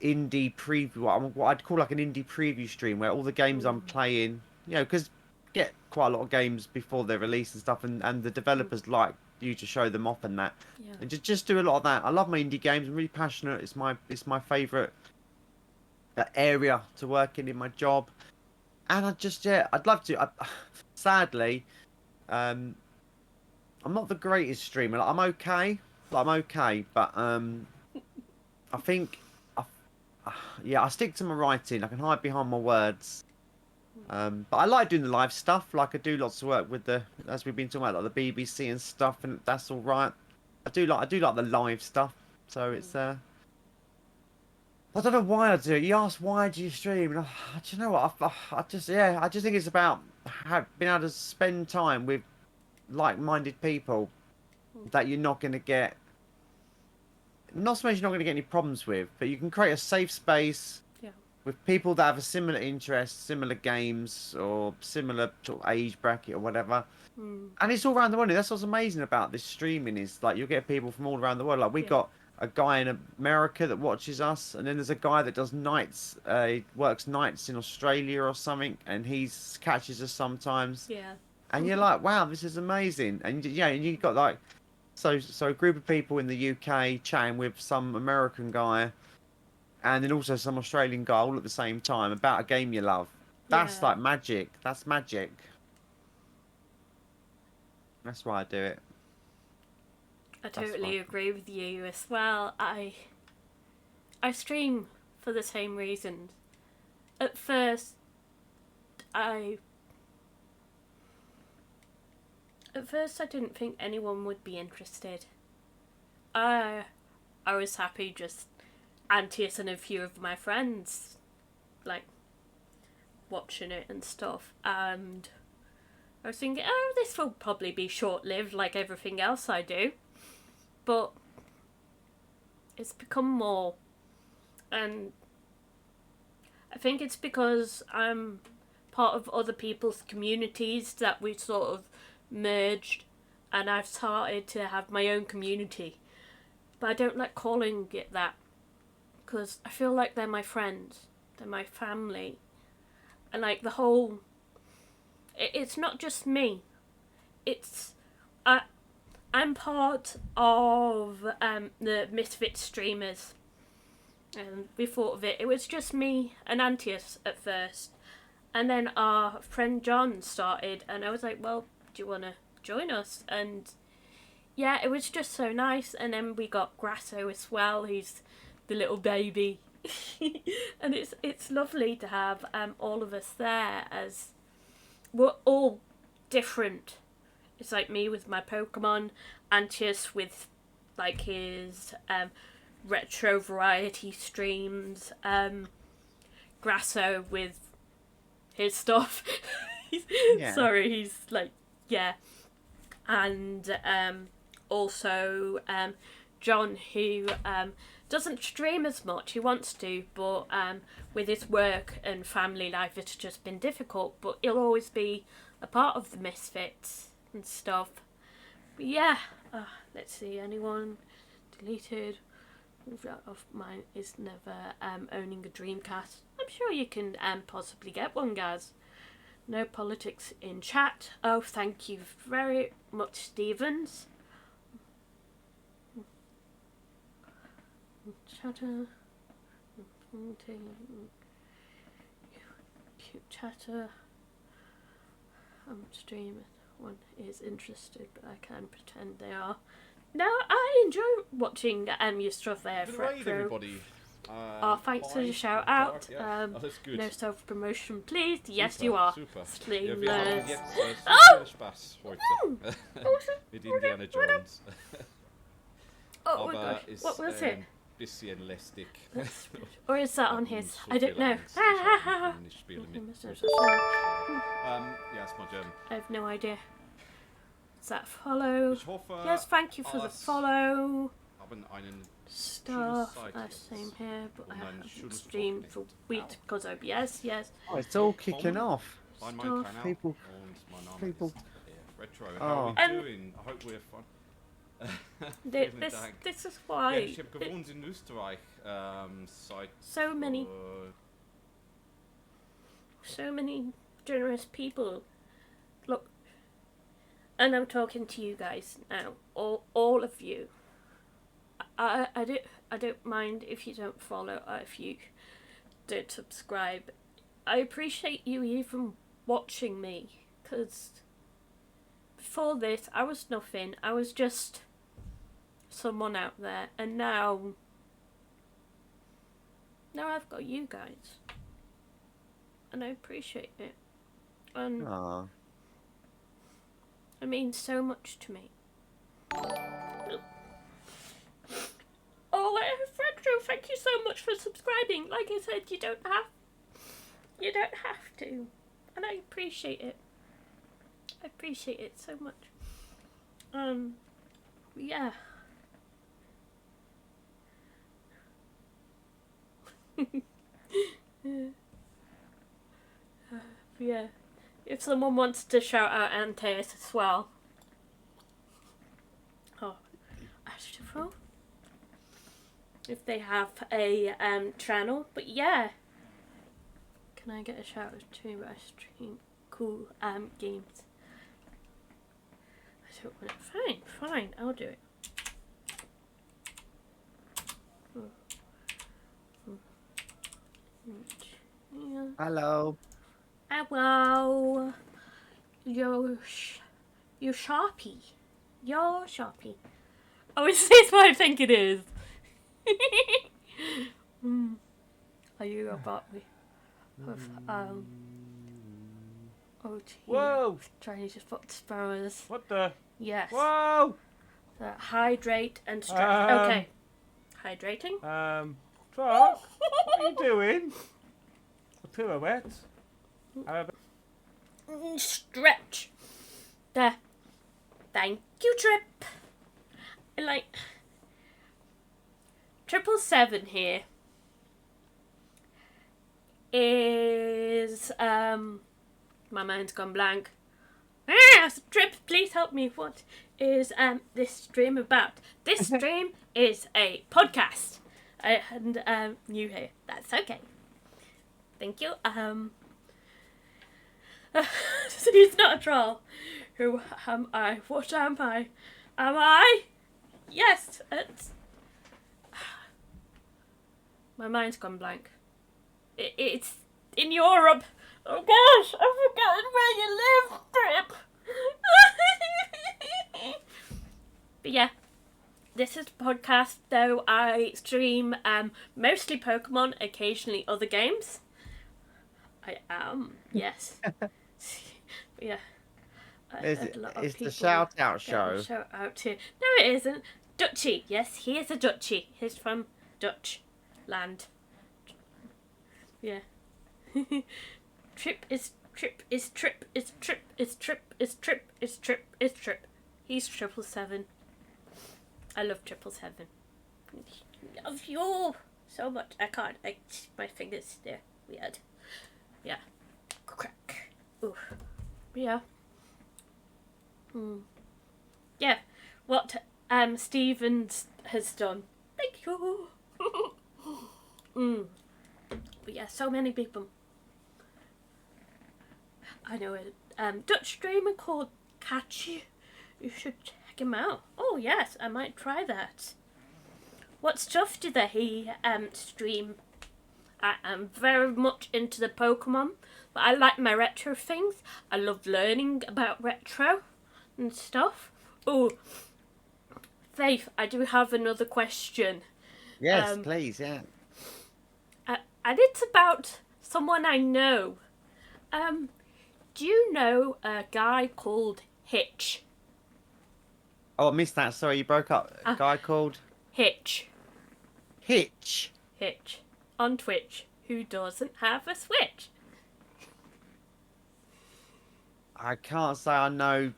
indie preview, what I'd call like an indie preview stream where all the games I'm playing, because get quite a lot of games before they're released and stuff, and the developers like you to show them off and that, and just do a lot of that. I love my indie games. I'm really passionate. It's my favourite area to work in my job, and I'd love to. Sadly, I'm not the greatest streamer. Like, I'm okay, but I think. Yeah, I stick to my writing. I can hide behind my words. But I like doing the live stuff. Like I do lots of work with as we've been talking about, like the BBC and stuff, and that's all right. I do like the live stuff. So it's I don't know why I do it. You ask why do you stream? And do you know what? I just think it's about being able to spend time with like-minded people that you're not going to get. Not so much you're not going to get any problems with, but you can create a safe space with people that have a similar interest, similar games, or similar sort of age bracket or whatever. And it's all around the world. That's what's amazing about this streaming is like you'll get people from all around the world. Like we got a guy in America that watches us, and then there's a guy that does nights. He works nights in Australia or something, and he catches us sometimes. Yeah. And you're like, wow, this is amazing. And and you got like. So a group of people in the UK chatting with some American guy, and then also some Australian guy all at the same time about a game you love. That's like magic. That's magic. That's why I do it. I totally agree with you as well. I stream for the same reasons. At first, I didn't think anyone would be interested. I was happy just Antius and a few of my friends, like, watching it and stuff. And I was thinking, oh, this will probably be short-lived like everything else I do. But it's become more. And I think it's because I'm part of other people's communities that we sort of merged, and I've started to have my own community, but I don't like calling it that because I feel like they're my friends, they're my family, and like the whole it's not just me, it's I'm part of the Misfit streamers, and we thought of it was just me and Antius at first, and then our friend John started, and I was like, well, do you want to join us? And yeah, it was just so nice. And then we got Grasso as well. He's the little baby. And it's lovely to have all of us there, as we're all different. It's like me with my Pokemon, Antius with like his retro variety streams, Grasso with his stuff. Sorry, he's like, yeah. And also John, who doesn't stream as much. He wants to, but with his work and family life, it's just been difficult. But he'll always be a part of the Misfits and stuff. But yeah, let's see, anyone deleted of mine is never owning a Dreamcast. I'm sure you can possibly get one, guys. No politics in chat. Oh, thank you very much, Stevens. Chatter. Cute chatter. I'm streaming. One is interested, but I can pretend they are. No, I enjoy watching your stuff there, Right, everybody. Thanks for the shout out. Yeah. That's good. No self promotion, please. Yes, Super, you are. Super. Streamless. Wir haben jetzt Oh! Spaß heute mit Indiana Jones. Oh my gosh, what was it? Bisschen lästig. Or is that on his? I don't know. Ja, erstmal German. I have no idea. Is that follow? Ich hoffe, Yes, thank you for the follow. Haben einen Stuff. Same here, but I haven't streamed for weeks because of yes. Oh, it's all kicking off. People. Retro, how are we doing? I hope we're fun. This is why. Ja, ich habe gewohnt in Österreich seit so many generous people. Look, and I'm talking to you guys now, all of you. I don't mind if you don't follow or if you don't subscribe. I appreciate you even watching me, because before this I was nothing. I was just someone out there, and now I've got you guys, and I appreciate it, and it means so much to me. Oh, Retro, thank you so much for subscribing. Like I said, you don't have to, and I appreciate it. I appreciate it so much. Yeah. Yeah. If someone wants to shout out Antaeus as well. Oh, Astropro. If they have a channel, but yeah. Can I get a shout out to I stream cool games? I don't want it. Fine, I'll do it. Yeah. Hello. You're Sharpie. You're Sharpie. Oh, is this what I think it is? Are you about me? Oh, geez. Whoa! Chinese foot sparrows. What the? Yes. Whoa! Hydrate and stretch. Okay. Hydrating. Truck, what are you doing? A pirouette. Stretch. There. Thank you, Trip. Like 777 here is my mind's gone blank. Trip, please help me. What is this stream about? This stream is a podcast. And new here. That's okay. Thank you. He's not a troll. Who am I? What am I? Am I? Yes, it's... My mind's gone blank. It's in Europe. Oh gosh, I've forgotten where you live, Trip. But yeah, this is a podcast, though I stream mostly Pokemon, occasionally other games. I am, yes. But yeah. It's the shout out show. Shout out to. No, it isn't. Dutchie. Yes, he is a Dutchie. He's from Dutch land. Yeah. Trip is Trip. He's 777. I love 777. Love you so much. I can't. My fingers, they're weird. Yeah. Crack. Ooh. Yeah. Yeah. What Stevens has done. Thank you. But yeah, so many people. I know a Dutch streamer called Catchy. You should check him out. Oh yes, I might try that. What stuff did he stream? I am very much into the Pokemon, but I like my retro things. I love learning about retro and stuff. Oh, Faith, I do have another question. Yes, please, yeah. And it's about someone I know. Do you know a guy called Hitch? Oh, I missed that. Sorry, you broke up. A guy called Hitch. Hitch. Hitch. On Twitch. Who doesn't have a Switch? I can't say I know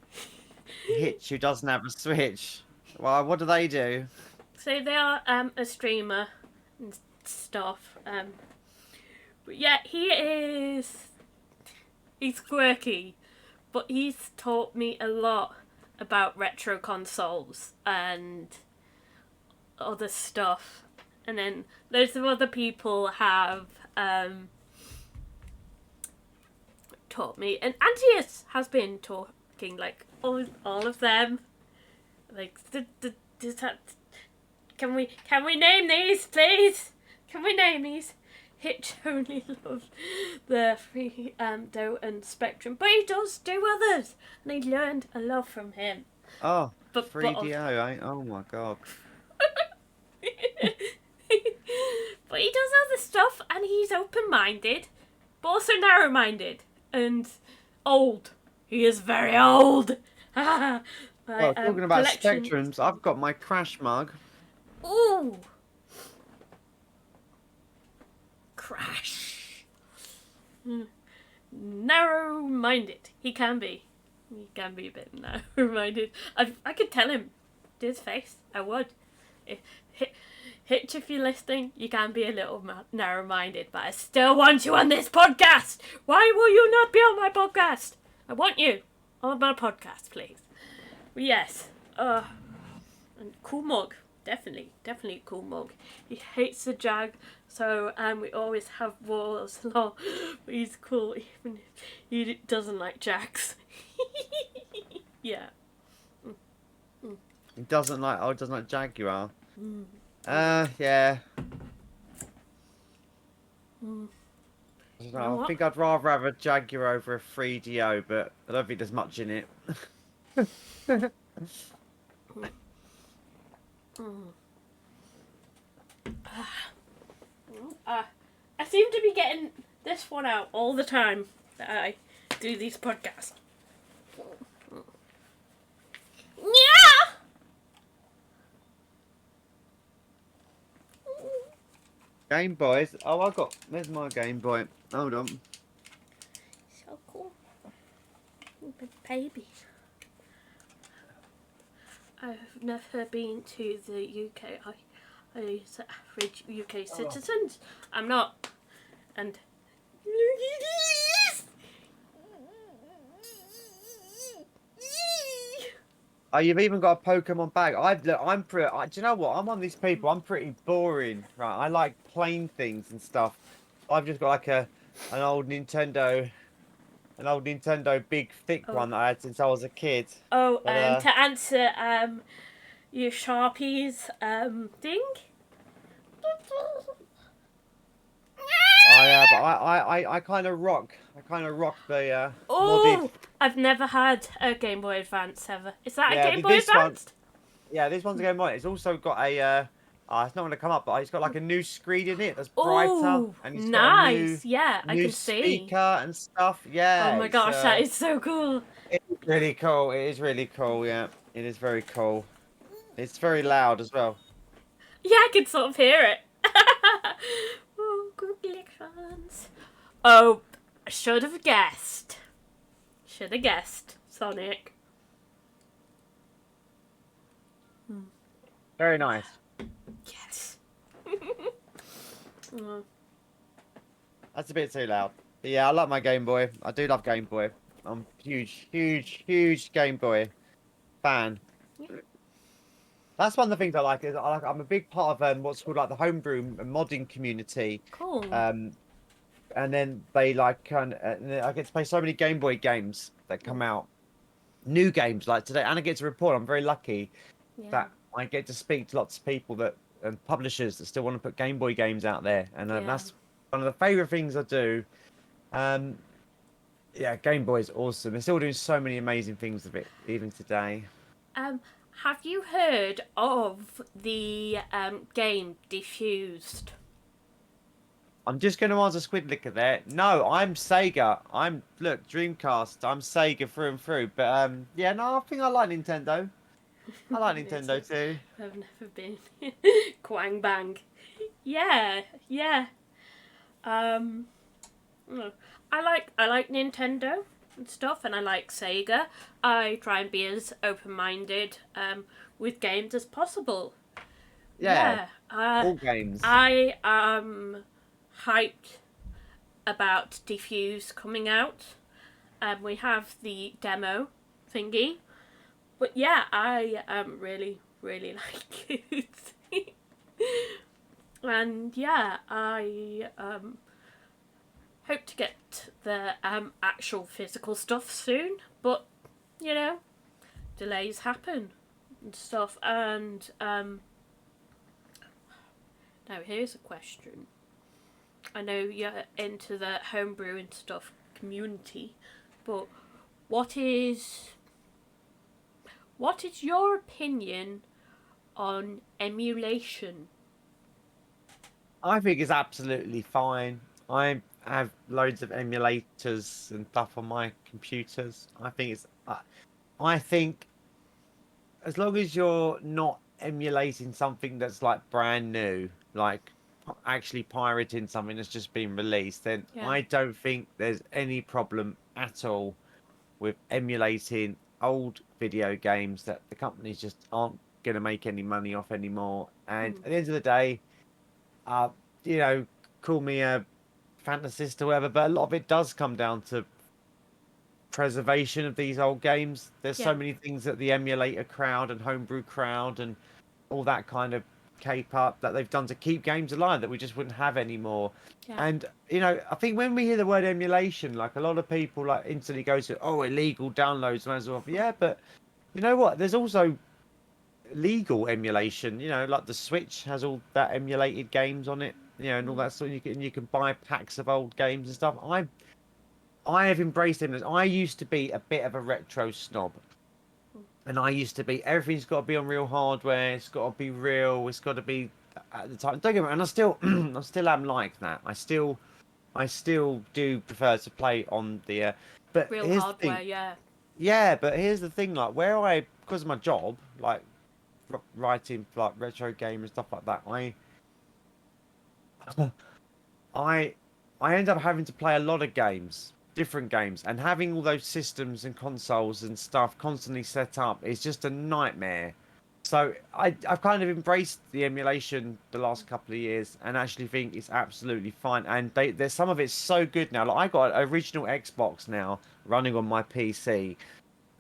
Hitch who doesn't have a Switch. Well, what do they do? So they are a streamer and stuff. But yeah, he's quirky, but he's taught me a lot about retro consoles and other stuff. And then loads of other people have taught me, and Antius has been talking, like, all of them. Like, can we name these, please? Can we name these? Hitch only loves the free Doe and Spectrum, but he does do others, and I learned a lot from him. Oh, But 3DO, eh? Oh my god. But he does other stuff, and he's open-minded, but also narrow-minded, and old. He is very old. Well, talking about spectrums, I've got my Crash mug. Ooh. Crash. Narrow-minded. He can be. He can be a bit narrow-minded. I could tell him to his face. I would. Hitch, if you're listening, you can be a little narrow-minded, but I still want you on this podcast. Why will you not be on my podcast? I want you on my podcast, please. But yes. And cool mug. Definitely a cool mug. He hates the Jag, so we always have walls. But he's cool, even if he doesn't like Jags. Yeah. He doesn't like Jaguar. Yeah. I think I'd rather have a Jaguar over a 3DO, but I don't think there's much in it. I seem to be getting this one out all the time that I do these podcasts. Yeah. Game Boys. Oh, there's my Game Boy. Hold on. So cool. Baby. I've never been to the UK. I use average UK citizens. I'm not. And Oh, you've even got a Pokemon bag. Do you know what? I'm one of these people. I'm pretty boring, right? I like plain things and stuff. I've just got like an old Nintendo big thick one that I had since I was a kid. Oh, to answer your Sharpies thing. But I kind of rock the Oh, modded. I've never had a Game Boy Advance ever. Is that a Game Boy this Advance? Yeah, this one's a Game Boy. It's also got a it's not going to come up, but it's got like a new screen in it that's brighter, and it's got a new speaker and stuff. Yeah. Oh my gosh, that is so cool. It's really cool. It is really cool. Yeah, it is very cool. It's very loud as well. Yeah, I can sort of hear it. Oh, good collections. Oh, I should have guessed. Sonic. Very nice. Yes. That's a bit too loud. But yeah, I like my Game Boy. I do love Game Boy. I'm huge Game Boy fan. That's one of the things I like. I'm a big part of what's called like the homebrew and modding community. Cool. And then they like I get to play so many Game Boy games that come out, new games like today, and I get to report. I'm very lucky that I get to speak to lots of people and publishers that still want to put Game Boy games out there, and that's one of the favourite things I do. Yeah, Game Boy is awesome. They're still doing so many amazing things with it even today. Have you heard of the game Diffused? I'm just going to answer Squidlicker there. No, I'm Sega. Look, Dreamcast. I'm Sega through and through. But yeah, no, I think I like Nintendo. I like Nintendo too. I've never been. Quang bang. Yeah, yeah. No. I like Nintendo and stuff, and I like Sega. I try and be as open-minded with games as possible. Yeah, Yeah. all games. I am hyped about Diffuse coming out. We have the demo thingy. But yeah, I really, really like it. And yeah, I hope to get the actual physical stuff soon. But, you know, delays happen and stuff. And now here's a question. I know you're into the homebrew and stuff community, but what is your opinion on emulation? I think it's absolutely fine. I have loads of emulators and stuff on my computers. I think it's. I think as long as you're not emulating something that's like brand new, like actually pirating something that's just been released, then Yeah. I don't think there's any problem at all with emulating old video games that the companies just aren't going to make any money off anymore. And at the end of the day, uh, you know, call me a fantasist or whatever, but a lot of it does come down to preservation of these old games. There's so Yeah. many things that the emulator crowd and homebrew crowd and all that kind of cape up that they've done to keep games alive that we just wouldn't have anymore. Yeah. And you know, I think when we hear the word emulation, like a lot of people like instantly go to, oh, illegal downloads and so on. Yeah, but you know what? There's also legal emulation. You know, like the Switch has all that emulated games on it. You know, and all that sort. You can buy packs of old games and stuff. I have embraced them. I used to be a bit of a retro snob. And I used to be, everything's got to be on real hardware. It's got to be real. It's got to be at the time. Don't get me wrong, and I still, I still am like that. I still do prefer to play on the. But Real here's hardware, the thing. yeah. Yeah, but here's the thing. Like where I, because of my job, like writing like retro game and stuff like that, I I end up having to play a lot of games, different games, and having all those systems and consoles and stuff constantly set up is just a nightmare. So I've kind of embraced the emulation the last couple of years and actually think it's absolutely fine. And there's some of it's so good now. Like I got an original Xbox now running on my PC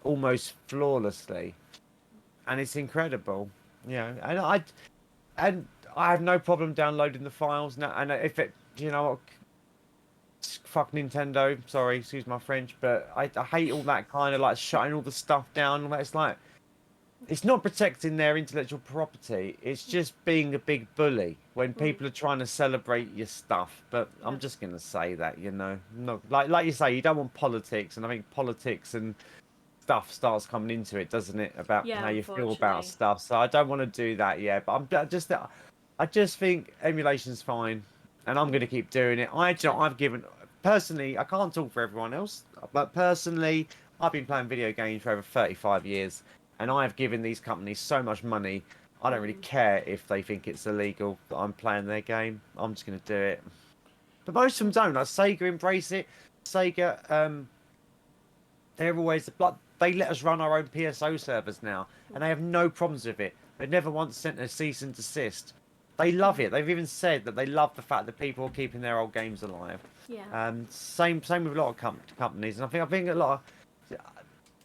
almost flawlessly, and it's incredible. You know, and I have no problem downloading the files now. And if it, you know, fuck Nintendo. Sorry, excuse my French, but I hate all that kind of like shutting all the stuff down. All that. It's like it's not protecting their intellectual property. It's just being a big bully when people are trying to celebrate your stuff. But I'm just gonna say that, you know, no, like you say, you don't want politics, and I think politics and stuff starts coming into it, doesn't it? About Yeah, how you feel about unfortunately. stuff. So I don't want to do that yet. But I just think emulation's fine, and I'm going to keep doing it. I've given personally, I can't talk for everyone else, but personally, I've been playing video games for over 35 years, and I have given these companies so much money. I don't really care if they think it's illegal that I'm playing their game. I'm just going to do it. But most of them don't. Like Sega embrace it. Sega, they're always like they let us run our own PSO servers now, and they have no problems with it. They've never once sent a cease and desist. They love it. They've even said that they love the fact that people are keeping their old games alive. Yeah. Same with a lot of companies, and I think a lot of,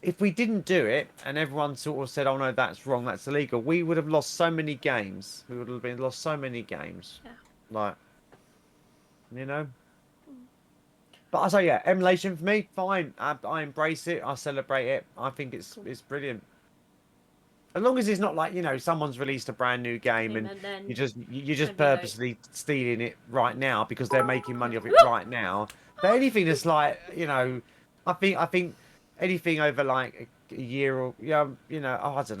if we didn't do it and everyone sort of said, "Oh no, that's wrong, that's illegal," we would have lost so many games. We would have been lost so many games. Yeah. Like, you know. But I say, yeah, emulation for me, fine. I embrace it. I celebrate it. I think it's brilliant. As long as it's not like, you know, someone's released a brand new game and then you're just emulate. purposely stealing it right now because they're making money off it right now. But anything that's like, you know, I think anything over like a year or yeah, you know, oh, I don't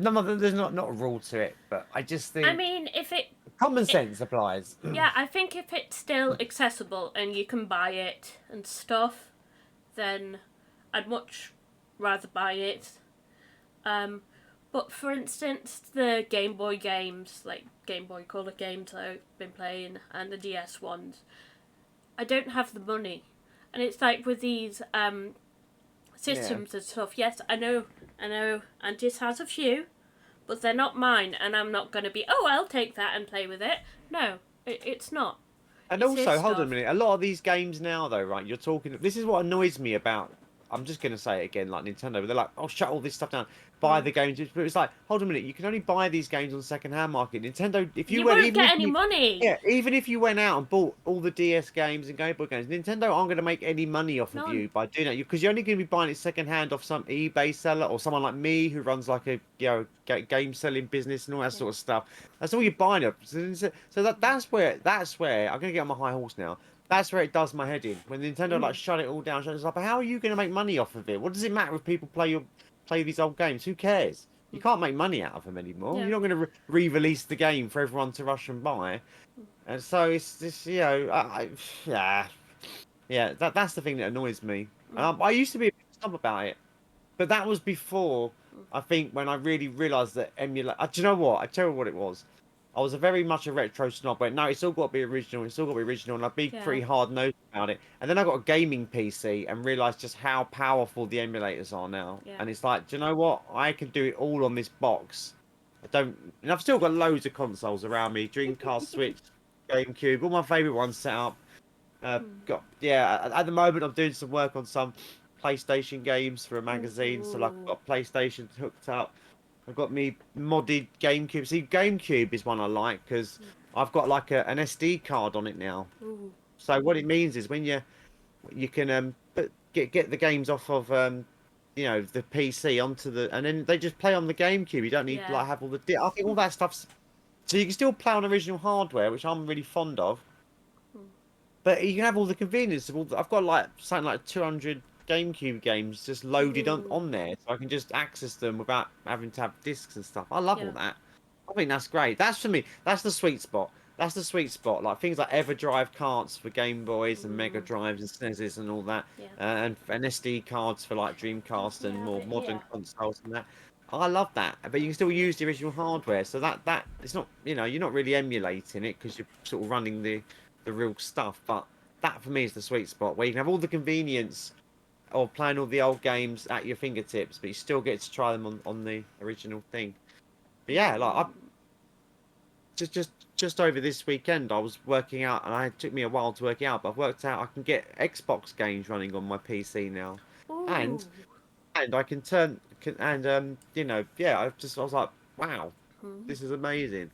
know. There's not a rule to it, but I just I think mean, if common sense applies. yeah, I think if it's still accessible and you can buy it and stuff, then I'd much rather buy it. But for instance, the Game Boy games, like Game Boy Color games I've been playing, and the DS ones, I don't have the money. And it's like with these systems and stuff, yes, I know, and this has a few, but they're not mine, and I'm not going to be, oh, I'll take that and play with it. No, it's not. And It's his also, hold on a stuff. minute. A lot of these games now, though, right? You're talking. This is what annoys me about. I'm just going to say it again, like Nintendo. But they're like, "Oh, shut all this stuff down. Buy the games." But it's like, hold on a minute. You can only buy these games on the second-hand market. Nintendo, if you You went, won't even get if any you, money. yeah, even if you went out and bought all the DS games and Game Boy games, Nintendo aren't going to make any money off of None. you by doing that. Because you're only going to be buying it second-hand off some eBay seller or someone like me who runs like a game selling business and all that sort of stuff. That's all you're buying it. So that's where I'm going to get on my high horse now. That's where it does my head in. When Nintendo like shut it all down, it's like, but how are you going to make money off of it? What does it matter if people play these old games? Who cares? You can't make money out of them anymore. Yeah. You're not going to re-release the game for everyone to rush and buy. And so it's this, yeah. That's the thing that annoys me. I used to be a bit snob about it, but that was before. I think when I really realised that emulate. Do you know what? I tell you what it was. I was very much a retro snob. Went, no, it's all got to be original. It's all got to be original, and I'd be pretty hard nosed about it. And then I got a gaming PC and realised just how powerful the emulators are now. Yeah. And it's like, do you know what? I can do it all on this box. I don't, and I've still got loads of consoles around me: Dreamcast, Switch, GameCube, all my favourite ones set up. At the moment I'm doing some work on some PlayStation games for a magazine, so like I've got PlayStation hooked up. I've got me modded GameCube. See, GameCube is one I like because I've got like an SD card on it now. Ooh. So what it means is when you can get the games off of the PC onto and then they just play on the GameCube. You don't need to like have all the. I think all that stuff's so you can still play on original hardware, which I'm really fond of. But you can have all the convenience of all. I've got like something like 200 GameCube games just loaded on there, so I can just access them without having to have discs and stuff. I love all that. I think that's great. That's for me. That's the sweet spot. That's the sweet spot. Like things like EverDrive carts for Game Boys and Mega Drives and SNESes and all that, and SD cards for like Dreamcast and more modern consoles and that. I love that. But you can still use the original hardware, so that it's not you're not really emulating it because you're sort of running the real stuff. But that for me is the sweet spot where you can have all the convenience of playing all the old games at your fingertips, but you still get to try them on the original thing. But yeah, like I just over this weekend I was working out, and it took me a while to work it out, but I've worked out I can get Xbox games running on my PC now. Ooh. and I can turn I was like, wow, this is amazing.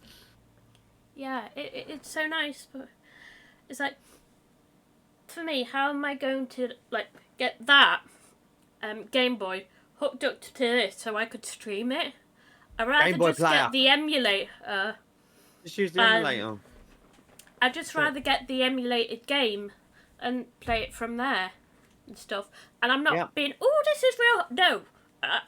Yeah, it's so nice, but it's like, for me, how am I going to like get that Game Boy hooked up to this so I could stream it? I'd rather Game Boy just player. get the emulator. Just use the emulator. I'd just rather get the emulated game and play it from there and stuff. And I'm not being, oh, this is real. No,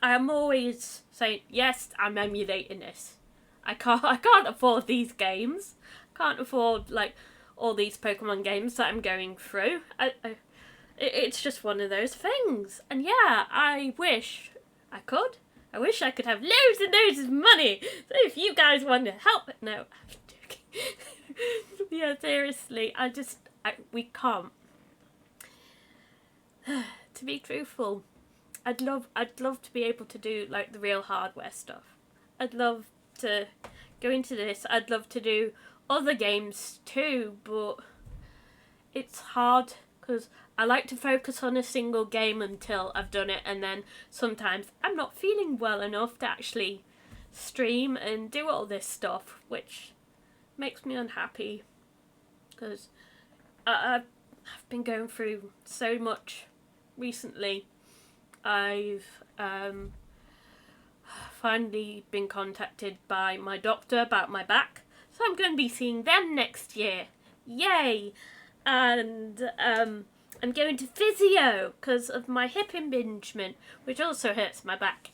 I'm always saying, yes, I'm emulating this. I can't afford these games. Can't afford like all these Pokemon games that I'm going through. It's just one of those things. And yeah, I wish I could. I wish I could have loads and loads of money. So if you guys want to help, no, I'm joking. Yeah, seriously, we can't. To be truthful, I'd love to be able to do like the real hardware stuff. I'd love to go into this. I'd love to do other games too, but it's hard because I like to focus on a single game until I've done it, and then sometimes I'm not feeling well enough to actually stream and do all this stuff, which makes me unhappy because I've been going through so much recently. I've finally been contacted by my doctor about my back, so I'm going to be seeing them next year. Yay! And I'm going to physio because of my hip impingement, which also hurts my back.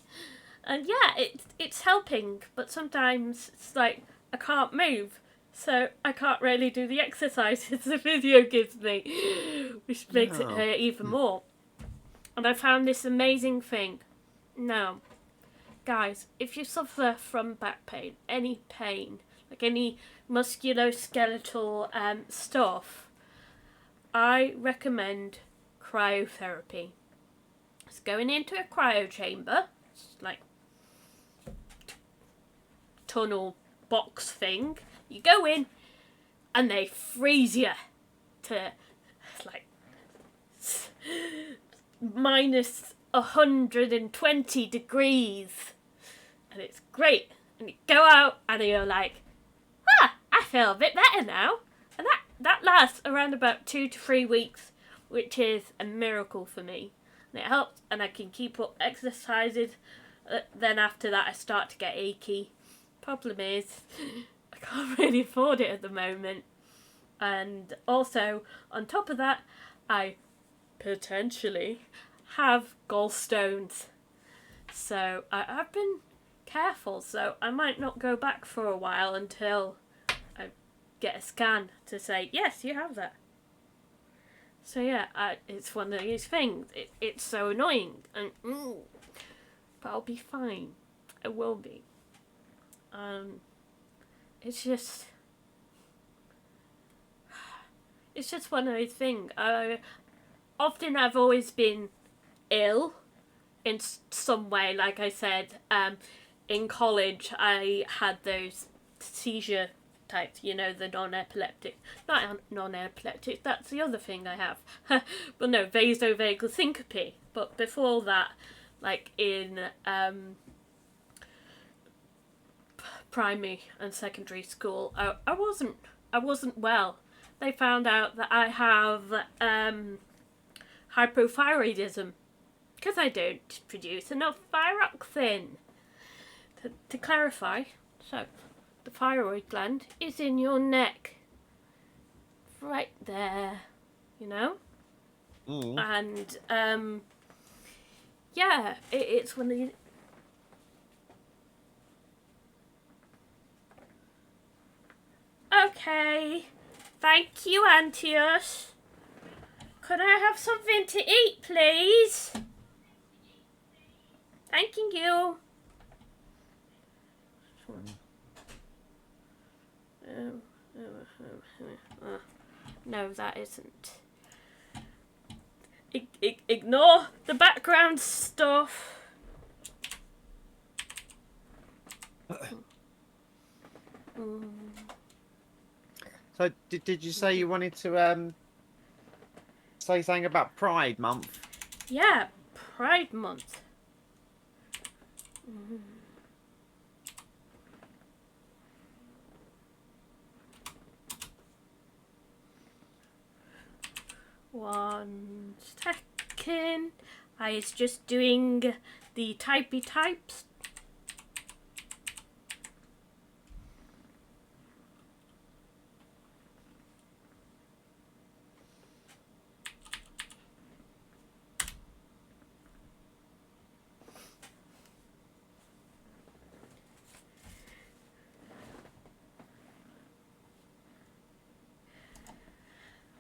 And yeah, it's helping, but sometimes it's like I can't move, so I can't really do the exercises the physio gives me, which makes it hurt even more. And I found this amazing thing. No, guys, if you suffer from back pain, any pain, like any musculoskeletal stuff, I recommend cryotherapy. It's going into a cryo chamber, it's like tunnel box thing. You go in and they freeze you to like minus 120 degrees, and it's great. And you go out and you're like, I feel a bit better now. And that lasts around about 2 to 3 weeks, which is a miracle for me. And it helps, and I can keep up exercises. Then after that I start to get achy. Problem is, I can't really afford it at the moment. And also, on top of that, I potentially have gallstones. So I've been careful, so I might not go back for a while until I get a scan to say, yes, you have that. So yeah, it's one of these things. It's so annoying, and but I'll be fine. I will be. It's just one of those things. Often I've always been ill in some way. Like I said, in college I had those seizure types, the non-epileptic. Not non-epileptic, that's the other thing I have. But no, vasovagal syncope. But before that, like in primary and secondary school, I wasn't well. They found out that I have hypothyroidism because I don't produce enough thyroxine. To clarify, so the thyroid gland is in your neck, right there, and yeah, it's one of the. Okay, thank you, Antius. Could I have something to eat, please? Thank you. No, that isn't. Ignore the background stuff. So, did you say you wanted to say something about Pride Month? Yeah, Pride Month. One second. I was just doing the typey types.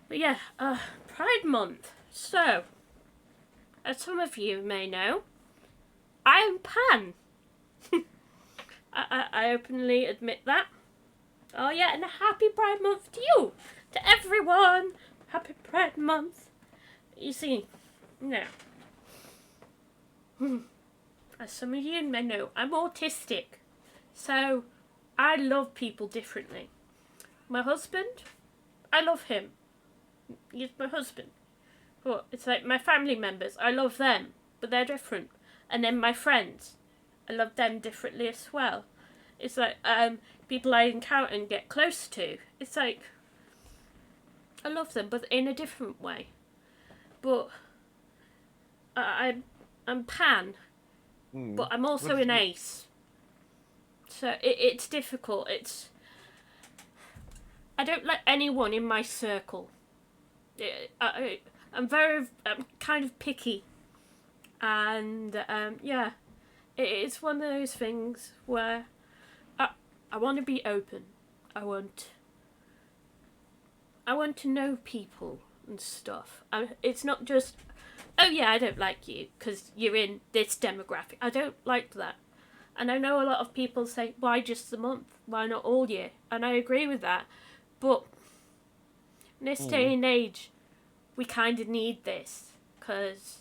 But yeah, Pride Month. So, as some of you may know, I am pan. I openly admit that. Oh yeah, and a happy Pride Month to you, to everyone. Happy Pride Month. You see, now, as some of you may know, I'm autistic, so I love people differently. My husband, I love him. He's my husband. But it's like my family members, I love them, but they're different. And then my friends, I love them differently as well. It's like people I encounter and get close to. It's like I love them, but in a different way. But I'm pan, but I'm also an ace. So it's difficult. I don't like anyone in my circle. I'm kind of picky, and yeah, it's one of those things where I want to be open. I want to know people and stuff. It's not just, oh yeah, I don't like you because you're in this demographic. I don't like that. And I know a lot of people say, why just the month? Why not all year? And I agree with that. But in this day and age, we kind of need this. Because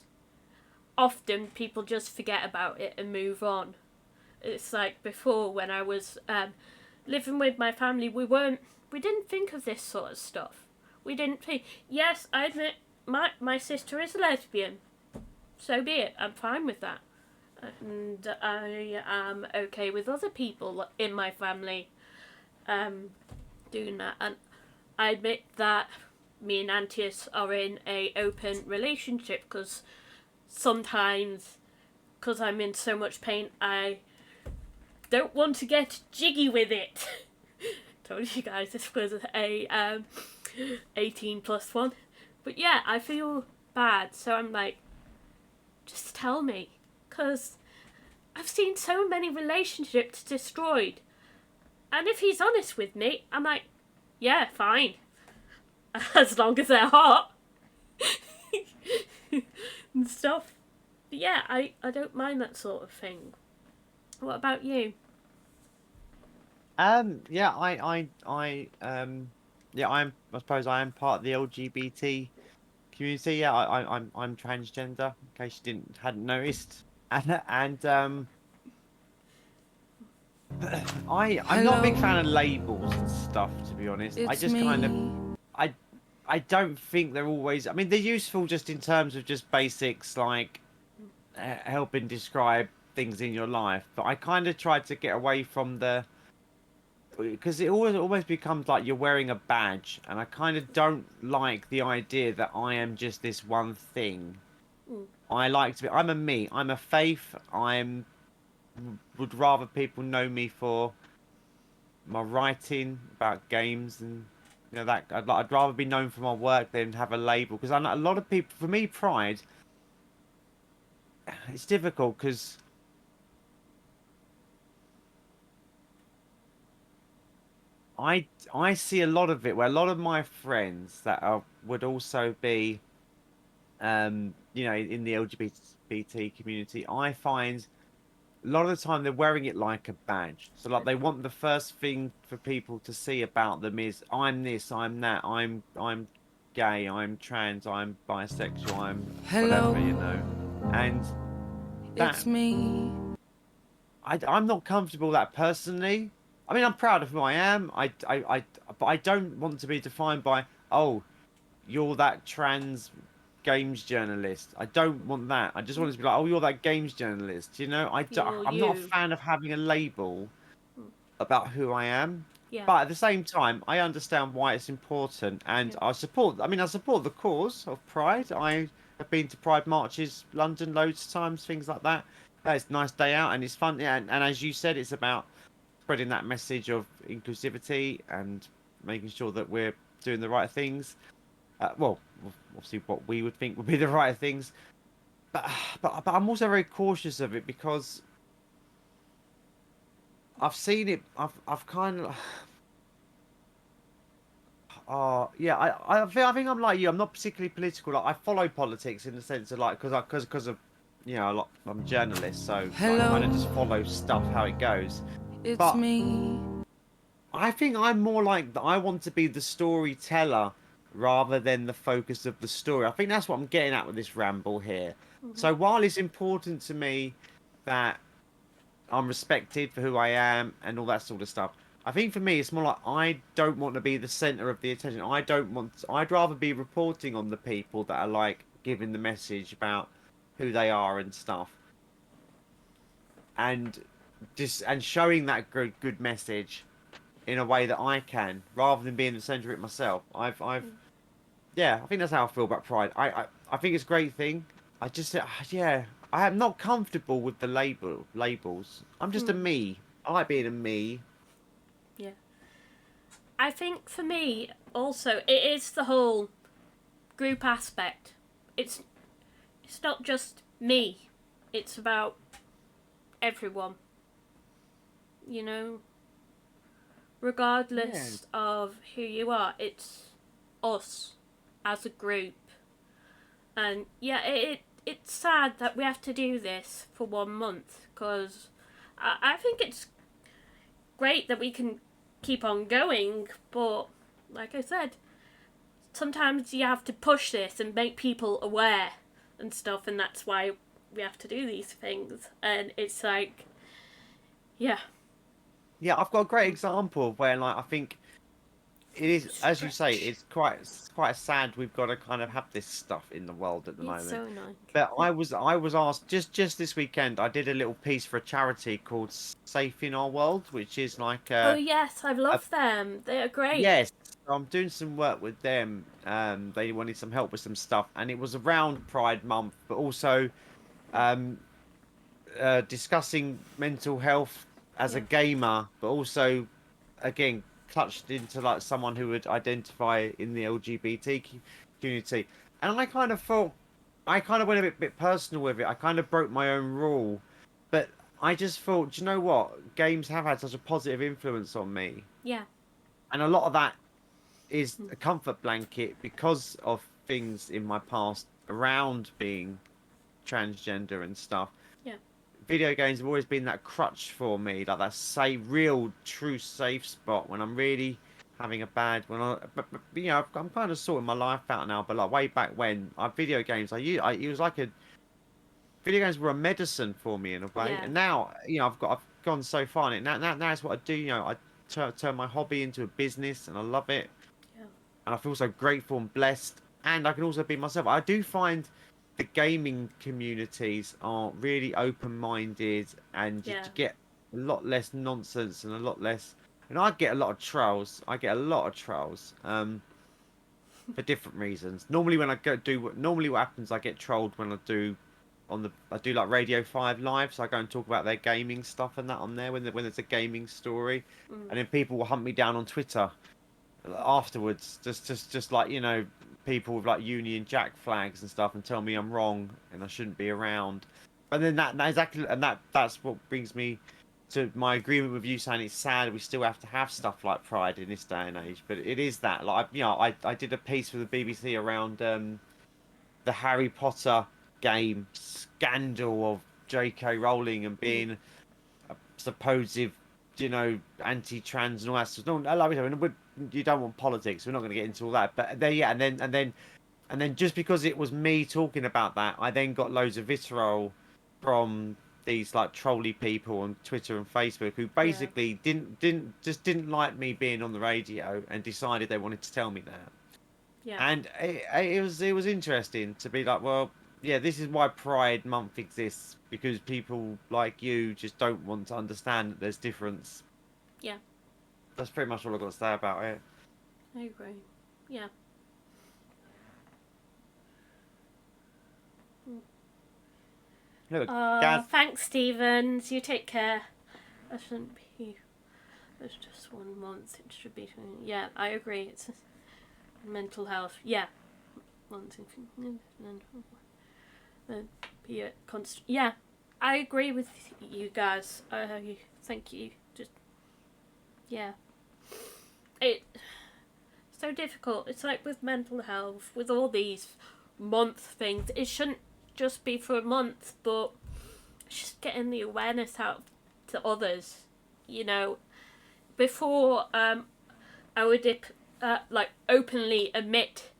often people just forget about it and move on. It's like before when I was living with my family, we didn't think of this sort of stuff. We didn't think, yes, I admit my sister is a lesbian. So be it. I'm fine with that. And I am okay with other people in my family doing that. And I admit that me and Antius are in a open relationship because sometimes, because I'm in so much pain, I don't want to get jiggy with it. Told you guys this was a 18 plus one. But yeah, I feel bad. So I'm like, just tell me. Because I've seen so many relationships destroyed. And if he's honest with me, I'm like, yeah, fine. As long as they're hot. And stuff. But yeah, I don't mind that sort of thing. What about you? Yeah, I suppose I am part of the LGBT community. Yeah, I'm transgender. In case you hadn't noticed, and I'm not a big fan of labels and stuff, to be honest. I just kind of I don't think they're always. I mean, they're useful just in terms of just basics like helping describe things in your life. But I kind of tried to get away from the because it always becomes like you're wearing a badge, and I kind of don't like the idea that I am just this one thing. I like to be. I'm a me. I'm a faith. Would rather people know me for my writing about games and that I'd rather be known for my work than have a label because I know a lot of people. For me, pride. It's difficult because I see a lot of it where a lot of my friends would also be in the LGBT community. I find a lot of the time they're wearing it like a badge. So like they want the first thing for people to see about them is I'm this, I'm that, I'm gay, I'm trans, I'm bisexual, I'm whatever. And that It's me. I'm not comfortable with that personally. I mean, I'm proud of who I am. But I don't want to be defined by, oh, you're that trans games journalist. I don't want that. I just want it to be like, oh, you're that games journalist. You're I'm not a you. fan of having a label about who I am. Yeah. But at the same time, I understand why it's important, and Yeah. I support. I mean, I support the cause of Pride. I have been to Pride marches, London, loads of times, things like that. It's a nice day out, and it's fun. Yeah, and as you said, it's about spreading that message of inclusivity and making sure that we're doing the right things. Well, obviously, what we would think would be the right things, but but I'm also very cautious of it because I've seen it. I've kind of. Yeah, I think I'm like you. I'm not particularly political. Like I follow politics in the sense of like because of I'm a journalist, so like, I kind of just follow stuff how it goes. It's But me. I think I'm more like I want to be the storyteller rather than the focus of the story. I think that's what I'm getting at with this ramble here. So while it's important to me that I'm respected for who I am and all that sort of stuff, I think for me it's more like I don't want to be the center of the attention. I'd rather be reporting on the people that are like giving the message about who they are and stuff. And showing that good message in a way that I can, rather than being the centre of it myself. Yeah, I think that's how I feel about Pride. I think it's a great thing. Yeah, I am not comfortable with the labels. I'm just a me. I like being a me. Yeah. I think for me, also, it is the whole group aspect. It's not just me. It's about everyone. Regardless of who you are, it's us as a group. And yeah, it's sad that we have to do this for 1 month because I think it's great that we can keep on going, but like I said, sometimes you have to push this and make people aware and stuff, and that's why we have to do these things. And it's like, yeah. Yeah, I've got a great example of where, like, I think it is, as you say, Stretch. it's quite sad we've got to kind of have this stuff in the world at the It's moment. so annoying. But I was asked just this weekend. I did a little piece for a charity called Safe in Our World, which is like Oh yes, I a love them. They are great. yes. I'm doing some work with them. They wanted some help with some stuff, and it was around Pride Month, but also um, discussing mental health as a Yeah. gamer, but also again touched into like someone who would identify in the LGBT community. And I kind of thought, I kind of went a bit personal with it. I kind of broke my own rule, but I just thought, do you know what? Games have had such a positive influence on me, Yeah. and a lot of that is Mm. a comfort blanket because of things in my past around being transgender and stuff. Yeah. Video games have always been that crutch for me, like that real, true safe spot when I'm really having a bad. But you know, I'm kind of sorting my life out now. But like way back when, video games, it was like a video games were a medicine for me in a way. Yeah. And now, you know, I've gone so far in it. Now it's what I do. You know, I turn my hobby into a business, and I love it. Yeah. And I feel so grateful and blessed. And I can also be myself. I do find the gaming communities are really open-minded, and you Yeah. get a lot less nonsense and a lot less. And I get a lot of trolls. I get a lot of trolls for different reasons. Normally, when I normally what happens, I get trolled when I do like Radio 5 Live, so I go and talk about their gaming stuff and that on there when there's a gaming story, Mm. and then people will hunt me down on Twitter afterwards, just like, you know, people with like Union Jack flags and stuff, and tell me I'm wrong and I shouldn't be around. But then that exactly, and that's what brings me to my agreement with you saying it's sad we still have to have stuff like Pride in this day and age. But it is that, like, you know, I did a piece for the BBC around the Harry Potter game scandal of J.K. Rowling and Mm. being a supposed, you know, anti-trans and all that stuff. No, like we said, you don't want politics. We're not going to get into all that. But then, yeah, and then just because it was me talking about that, I then got loads of vitriol from these like trolly people on Twitter and Facebook who Yeah. basically didn't like me being on the radio and decided they wanted to tell me that. Yeah. And it was interesting to be like, well, yeah, this is why Pride Month exists, because people like you just don't want to understand that there's difference. Yeah. That's pretty much all I've got to say about it. I agree. Yeah. Look, Gaz, Thanks, Stevens. You take care. I shouldn't be. It's just 1 month. It should be. Yeah, I agree. It's mental health. Yeah. Yeah, I agree with you guys. Thank you. Just yeah. It's so difficult. It's like with mental health, with all these month things. It shouldn't just be for a month, but just getting the awareness out to others. You know, before I would like openly admit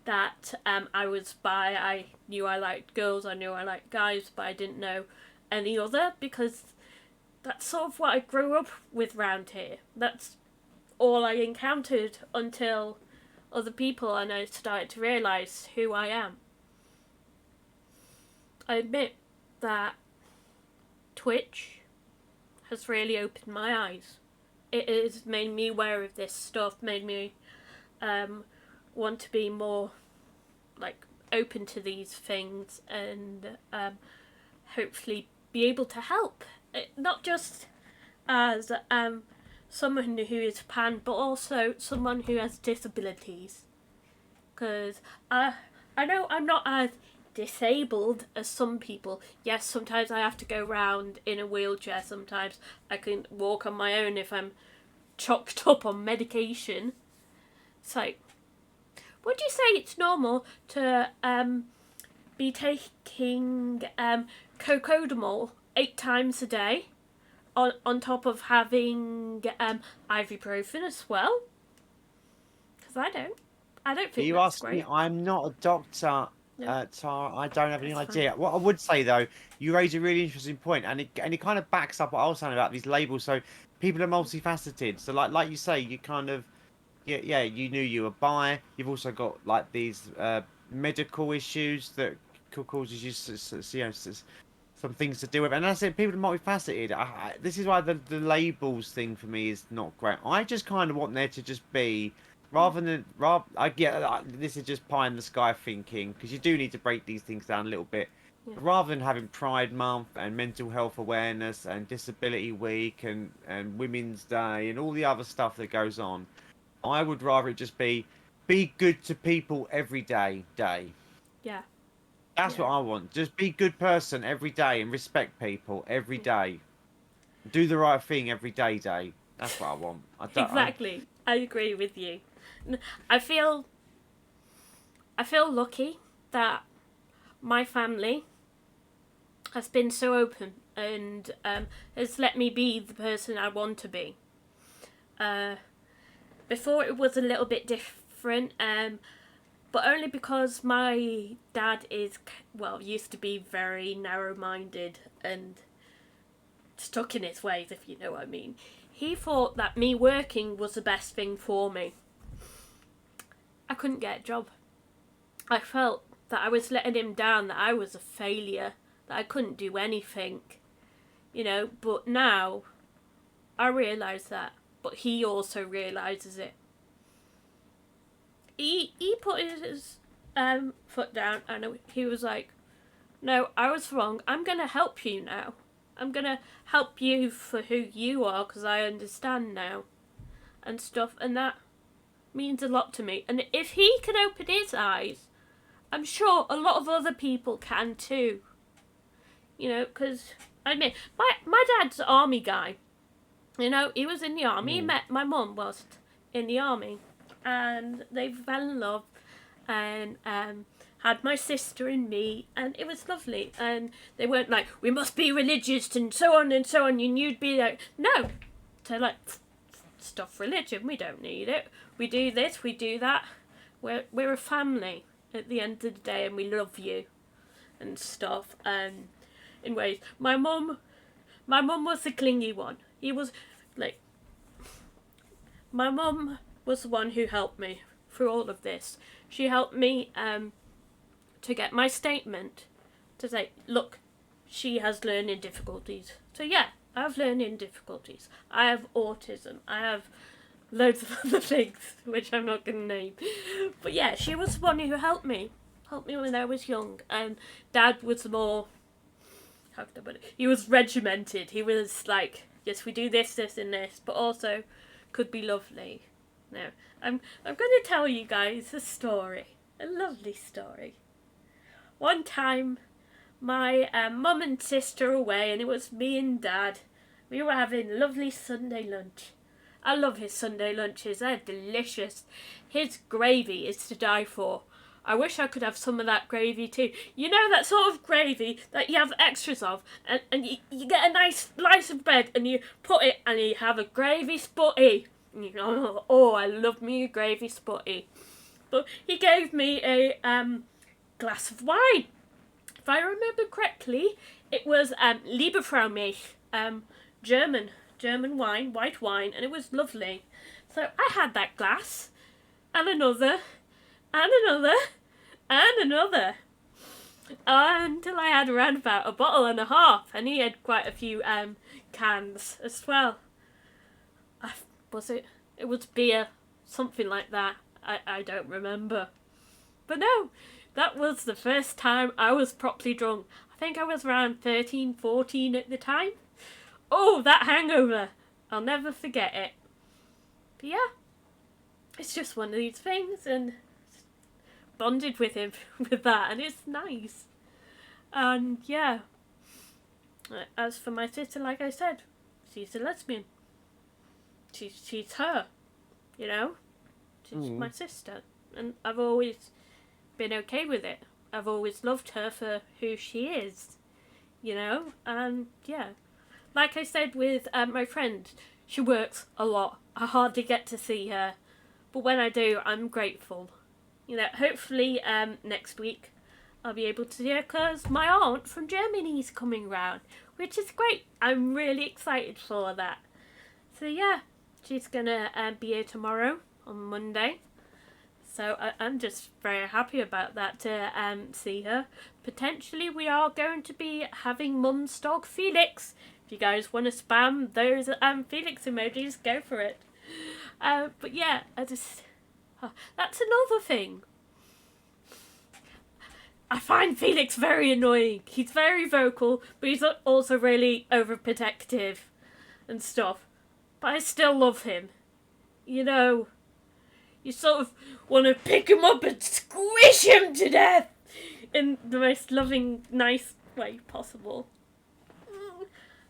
that I was bi. I knew I liked girls, I knew I liked guys, but I didn't know any other, because that's sort of what I grew up with round here. That's all I encountered until other people, and I started to realise who I am. I admit that Twitch has really opened my eyes. It has made me aware of this stuff, made me want to be more like open to these things, and hopefully be able to help, not just as someone who is pan, but also someone who has disabilities, because I know I'm not as disabled as some people. Yes, sometimes I have to go round in a wheelchair, sometimes I can walk on my own if I'm chocked up on medication. It's like, would you say it's normal to be taking cocodamol 8 times a day? on top of having ibuprofen as well. Because I don't think You that's ask me, great. I'm not a doctor, No, Tara. I don't have any that's idea. fine. What I would say though, you raise a really interesting point, and it kind of backs up what I was saying about these labels. So people are multifaceted. So like you say, you kind of yeah, you knew you were bi. You've also got like these medical issues that could causes you some things to deal with, and that's it. People are multifaceted. This is why the labels thing for me is not great. I just kind of want there to just be, I get this is just pie in the sky thinking, because you do need to break these things down a little bit. Yeah. Rather than having Pride Month and mental health awareness and Disability Week and Women's Day and all the other stuff that goes on, I would rather it just be good to people every day. Yeah. That's what Yeah. I want. Just be a good person every day and respect people every day. Do the right thing every day. That's what I want. I don't. Exactly. I agree with you. I feel lucky that my family has been so open and has let me be the person I want to be. Before it was a little bit different, but only because my dad used to be very narrow-minded and stuck in his ways, if you know what I mean. He thought that me working was the best thing for me. I couldn't get a job. I felt that I was letting him down, that I was a failure, that I couldn't do anything, but now I realise that, but he also realises it. He put his foot down and he was like, no, I was wrong, I'm going to help you now. I'm going to help you for who you are because I understand now and stuff, and that means a lot to me. And if he can open his eyes, I'm sure a lot of other people can too. Because, I mean, my dad's an army guy. He was in the army. He met my mum whilst in the army. And they fell in love and had my sister and me. And it was lovely. And they weren't like, we must be religious and so on and so on. And you'd be like, no. So like, stuff religion. We don't need it. We do this, we do that. We're a family at the end of the day, and we love you and stuff. In ways, my mum was the clingy one. He was like, my mum was the one who helped me through all of this. She helped me to get my statement to say, look, she has learning difficulties. So yeah, I have learning difficulties. I have autism. I have loads of other things, which I'm not going to name. But yeah, she was the one who helped me when I was young. And Dad was more, how can I put it? He was regimented. He was like, yes, we do this, this, and this, but also could be lovely. Now, I'm going to tell you guys a story, a lovely story. One time, my mum and sister were away, and it was me and Dad. We were having lovely Sunday lunch. I love his Sunday lunches. They're delicious. His gravy is to die for. I wish I could have some of that gravy too. You know that sort of gravy that you have extras of, and you get a nice slice of bread and you put it and you have a gravy sputty. Oh, I love me a gravy sputty. But he gave me a glass of wine. If I remember correctly, it was Lieberfraumilch, German wine, white wine, and it was lovely. So I had that glass, and another, and another, and another, until I had around about a bottle and a half, and he had quite a few cans as well. It was beer, something like that. I don't remember. But no, that was the first time I was properly drunk. I think I was around 13, 14 at the time. Oh, that hangover. I'll never forget it. But yeah, it's just one of these things, and bonded with him with that, and it's nice. And yeah, as for my sister, like I said, she's a lesbian. She's her, She's my sister, and I've always been okay with it. I've always loved her for who she is, and yeah. like I said with my friend, she works a lot. I hardly get to see her. But when I do, I'm grateful. You know, hopefully next week I'll be able to see her because my aunt from Germany is coming round, which is great. I'm really excited for that. So yeah, she's going to be here tomorrow on Monday. So I'm just very happy about that to see her. Potentially we are going to be having Mum's dog Felix. If you guys want to spam those Felix emojis, go for it. But yeah, that's another thing. I find Felix very annoying. He's very vocal, but he's also really overprotective and stuff. But I still love him. You know, you sort of want to pick him up and squish him to death in the most loving, nice way possible.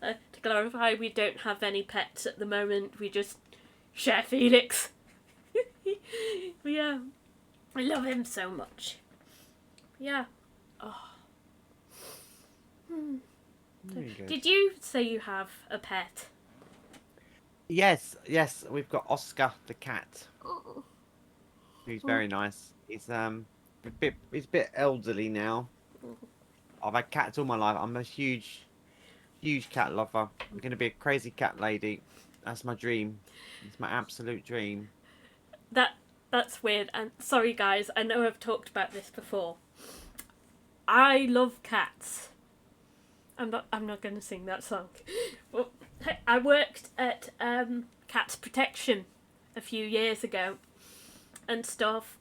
To clarify, we don't have any pets at the moment. We just share Felix. Yeah, I love him so much. Yeah. Oh. Did you say you have a pet? Yes, we've got Oscar the cat. Oh. He's very nice. He's a bit elderly now. I've had cats all my life. I'm a huge cat lover. I'm gonna be a crazy cat lady. That's my dream. It's my absolute dream. That's weird. And sorry guys, I know I've talked about this before. I love cats. I'm not going to sing that song. Well, I worked at Cats Protection a few years ago and stuff.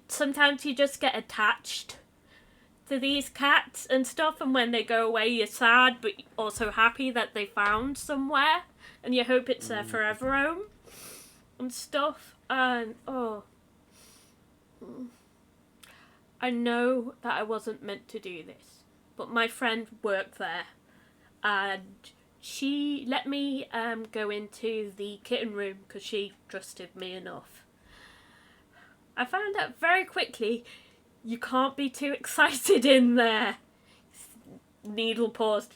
Sometimes you just get attached to these cats and stuff, and when they go away you're sad but also happy that they found somewhere and you hope it's their forever home and stuff. And I know that I wasn't meant to do this, but my friend worked there and she let me go into the kitten room because she trusted me enough. I found out very quickly you can't be too excited in there. Needle paws,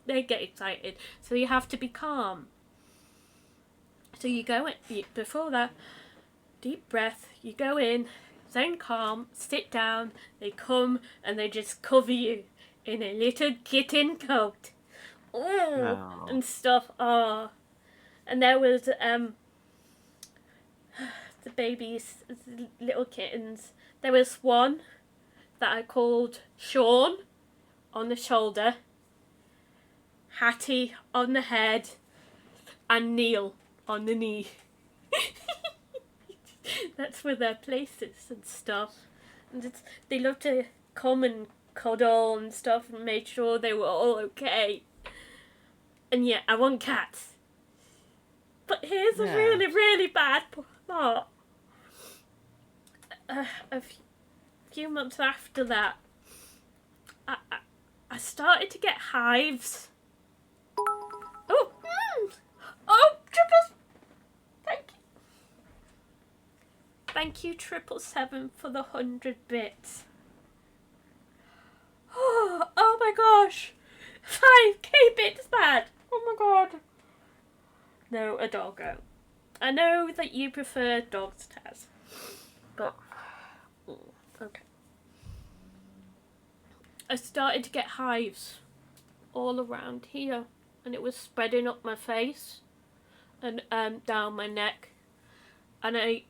they get excited, so you have to be calm. So you go in, before that, deep breath, you go in, sound calm, sit down, they come and they just cover you in a little kitten coat. Oh, and stuff. Oh. And there was the babies, the little kittens. There was one that I called Sean on the shoulder, Hattie on the head, and Neil on the knee. That's where their places and stuff. And they love to come and cuddle and stuff and make sure they were all okay. And yeah, I want cats. But here's a really, really bad part. A few months after that, I started to get hives. Oh, Triples! Thank you, 777, for the 100 bits. Oh my gosh! 5k bits bad! Oh my god. No, a doggo. I know that you prefer dogs, Taz. But, okay. I started to get hives all around here. And it was spreading up my face and down my neck. And I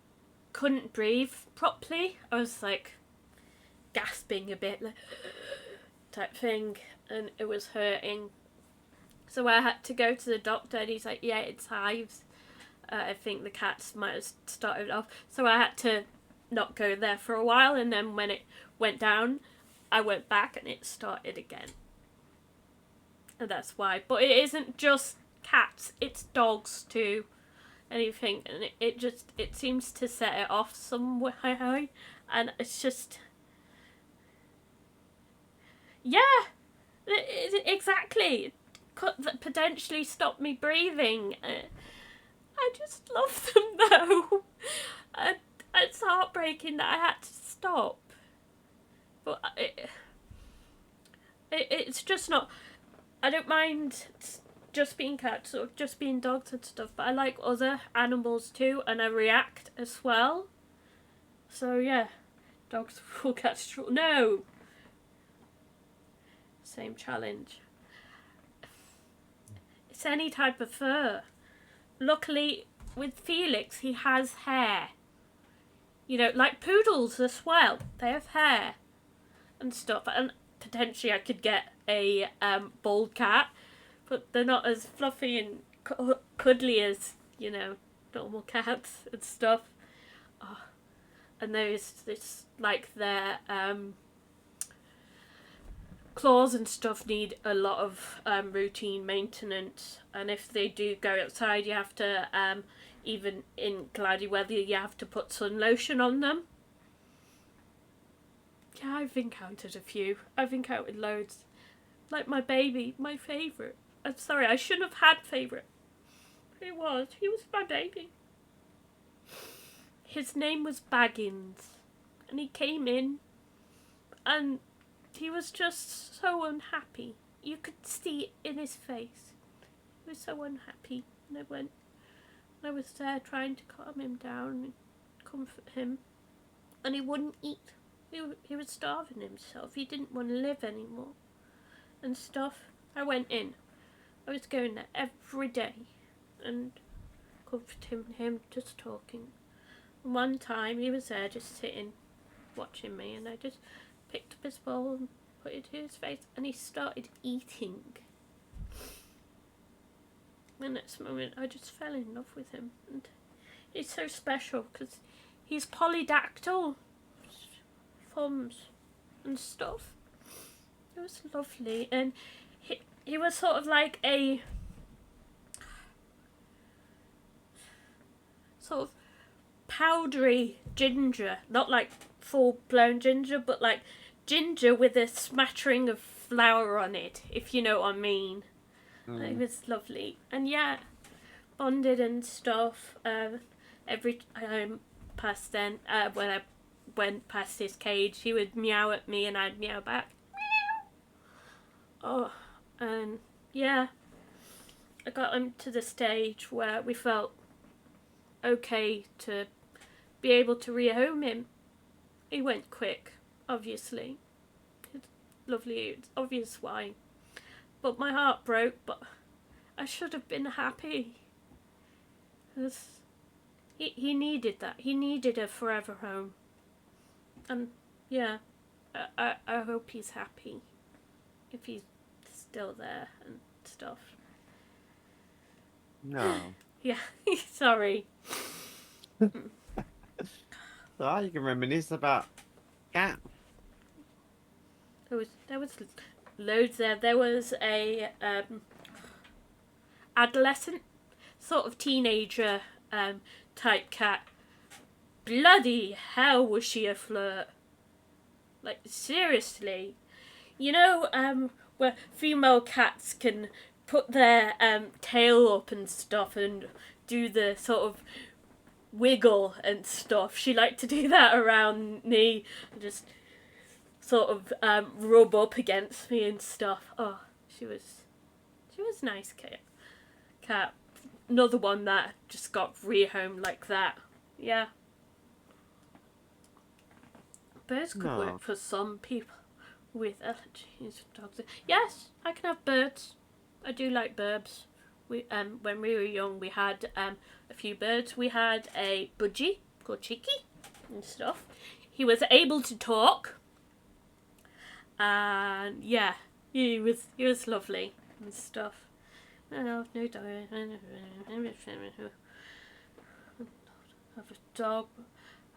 couldn't breathe properly. I was like gasping a bit, like type thing, and it was hurting. So I had to go to the doctor, and he's like, "Yeah, it's hives. I think the cats might have started off." So I had to not go there for a while, and then when it went down, I went back, and it started again. And that's why. But it isn't just cats; it's dogs too. Anything, and it seems to set it off some way, and it's just, yeah, exactly. It could potentially stop me breathing. I just love them though. It's heartbreaking that I had to stop, but it's just not. I don't mind just being cats or just being dogs and stuff, but I like other animals too, and I react as well. So yeah, dogs or cats. No! Same challenge. It's any type of fur. Luckily, with Felix, he has hair. You know, like poodles as well. They have hair and stuff. And potentially I could get a bald cat, but they're not as fluffy and cuddly as, you know, normal cats and stuff. Oh. And it's like their claws and stuff need a lot of routine maintenance, and if they do go outside, you have to even in cloudy weather you have to put sun lotion on them. Yeah, I've encountered a few. I've encountered loads. Like my baby, my favourite. I'm sorry, I shouldn't have had favourite. He was my baby. His name was Baggins, and he came in and he was just so unhappy. You could see it in his face. He was so unhappy. And I was there trying to calm him down and comfort him. And he wouldn't eat. He was starving himself. He didn't want to live anymore. And stuff. I went in. I was going there every day. And comforting him, just talking. And one time he was there just sitting, watching me. And I just picked up his bowl and put it to his face, and he started eating. The next moment I just fell in love with him, and he's so special because he's polydactyl, thumbs and stuff. It was lovely, and he was sort of like a sort of powdery ginger, not like full-blown ginger, but like ginger with a smattering of flour on it, if you know what I mean. It was lovely. And yeah, bonded and stuff. Every time past then, when I went past his cage, he would meow at me and I'd meow back. Meow. Oh, and yeah, I got him to the stage where we felt okay to be able to rehome him. He went quick, obviously. It's lovely, it's obvious why. But my heart broke, but I should have been happy. Because he needed that. He needed a forever home. And yeah, I hope he's happy. If he's still there and stuff. No. Yeah, sorry. So you can reminisce about cat. There was loads there. There was a adolescent, sort of teenager type cat. Bloody hell was she a flirt. Like, seriously. You know, where female cats can put their tail up and stuff and do the sort of wiggle and stuff. She liked to do that around me and just sort of rub up against me and stuff. Oh, she was nice cat. Another one that just got rehomed like that. Yeah. Birds could work for some people with allergies. Dogs. Yes, I can have birds. I do like birds. We when we were young, we had a few birds. We had a budgie called Chicky and stuff. He was able to talk. And yeah, he was lovely and stuff. No diet. Have a dog.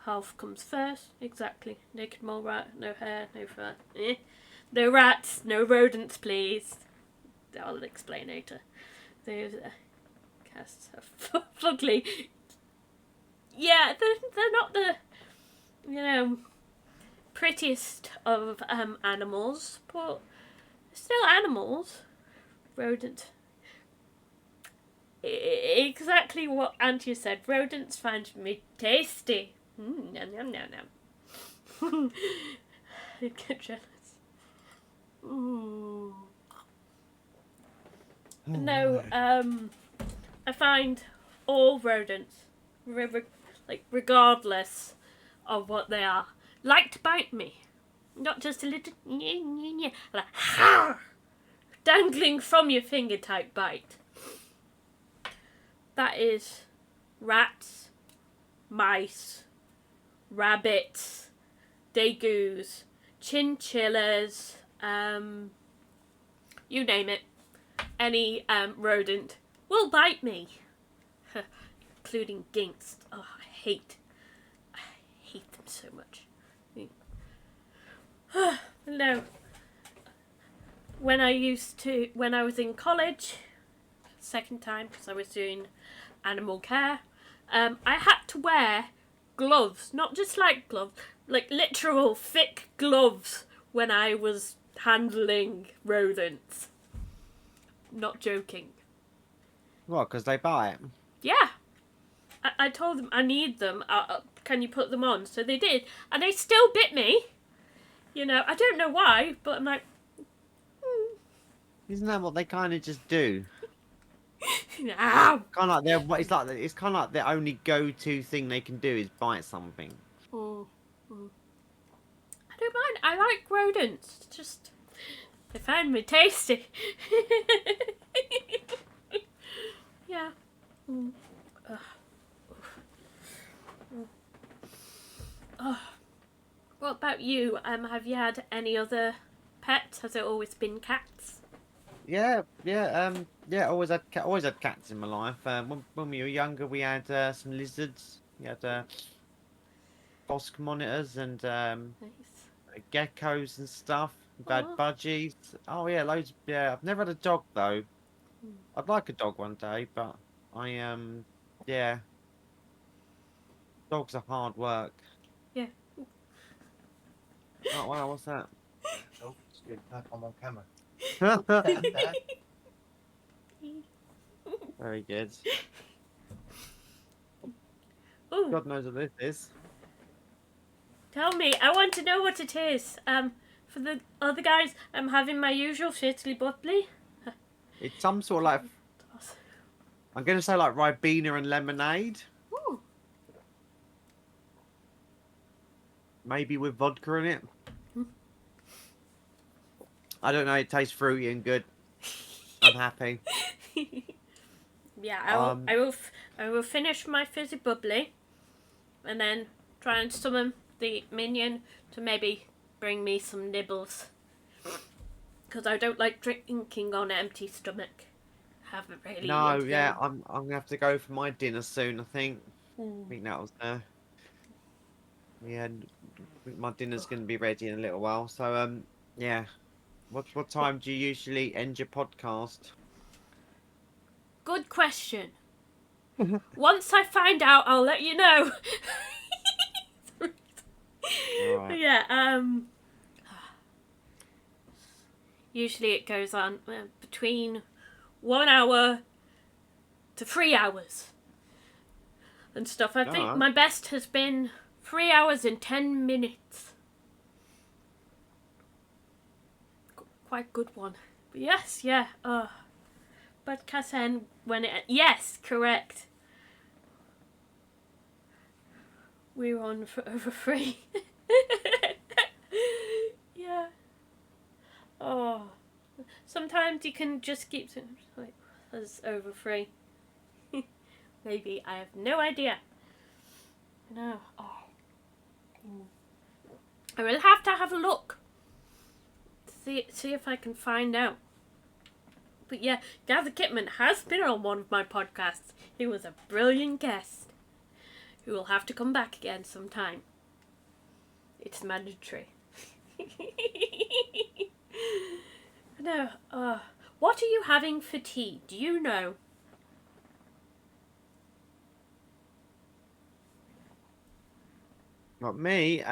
Health comes first. Exactly. Naked mole rat. No hair. No fur. No rats. No rodents, please. I'll explain later. Those cats are fugly. Yeah, they're not the, you know, prettiest of animals, but still animals. Rodent. Exactly what Auntie said. Rodents find me tasty. Nom nom nom nom. I get jealous. Ooh. No, I find all rodents, regardless of what they are, like to bite me. Not just a little like dangling from your finger type bite. That is rats, mice, rabbits, degus, chinchillas, you name it. Any rodent will bite me, including ginks. Oh, I hate them so much. No. When I was in college, second time because I was doing animal care, I had to wear gloves, not just like gloves, like literal thick gloves when I was handling rodents. Not joking. What, because they bite? Yeah. I told them I need them. Can you put them on? So they did. And they still bit me. You know, I don't know why, but I'm like... Isn't that what they kind of just do? Ow! Kind of like it's kind of like the only go-to thing they can do is bite something. I don't mind. I like rodents. Just... They find me tasty. Yeah. What about you? Have you had any other pets? Has it always been cats? Yeah. Always had cats in my life. When we were younger, we had some lizards. We had bosk monitors and Nice. geckos and stuff. We've had budgies. Oh yeah, loads. Yeah, I've never had a dog though. I'd like a dog one day, but yeah, dogs are hard work. Yeah. Oh wow, what's that? Oh, it's good. I'm on camera. Very good. Ooh, God knows what this is. tell me. I want to know what it is. For the other guys, I'm having my usual shittily bubbly. It's some sort of like, I'm gonna say like Ribena and lemonade. Ooh. Maybe with vodka in it. I don't know. It tastes fruity and good. I'm happy. Yeah, I will finish my fizzy bubbly, and then try and summon the minion to maybe bring me some nibbles. Because I don't like drinking on an empty stomach. Haven't really. No, yeah, I'm gonna have to go for my dinner soon. I think. I think that was yeah. My dinner's gonna be ready in a little while. So yeah. What time do you usually end your podcast? Good question. Once I find out, I'll let you know. Right. Yeah. Usually it goes on between 1 hour to 3 hours and stuff. I think my best has been 3 hours and 10 minutes. Quite good one. But yes, yeah. Podcast end when it... Yes, correct. We're on for over 3. Yeah. Oh. Sometimes you can just keep... Like, that's over 3. Maybe. I have no idea. No. Oh. I will have to have a look. See if I can find out. But yeah, Gather Kitman has been on one of my podcasts. He was a brilliant guest who will have to come back again sometime. It's mandatory. No. What are you having for tea? Do you know? Not me.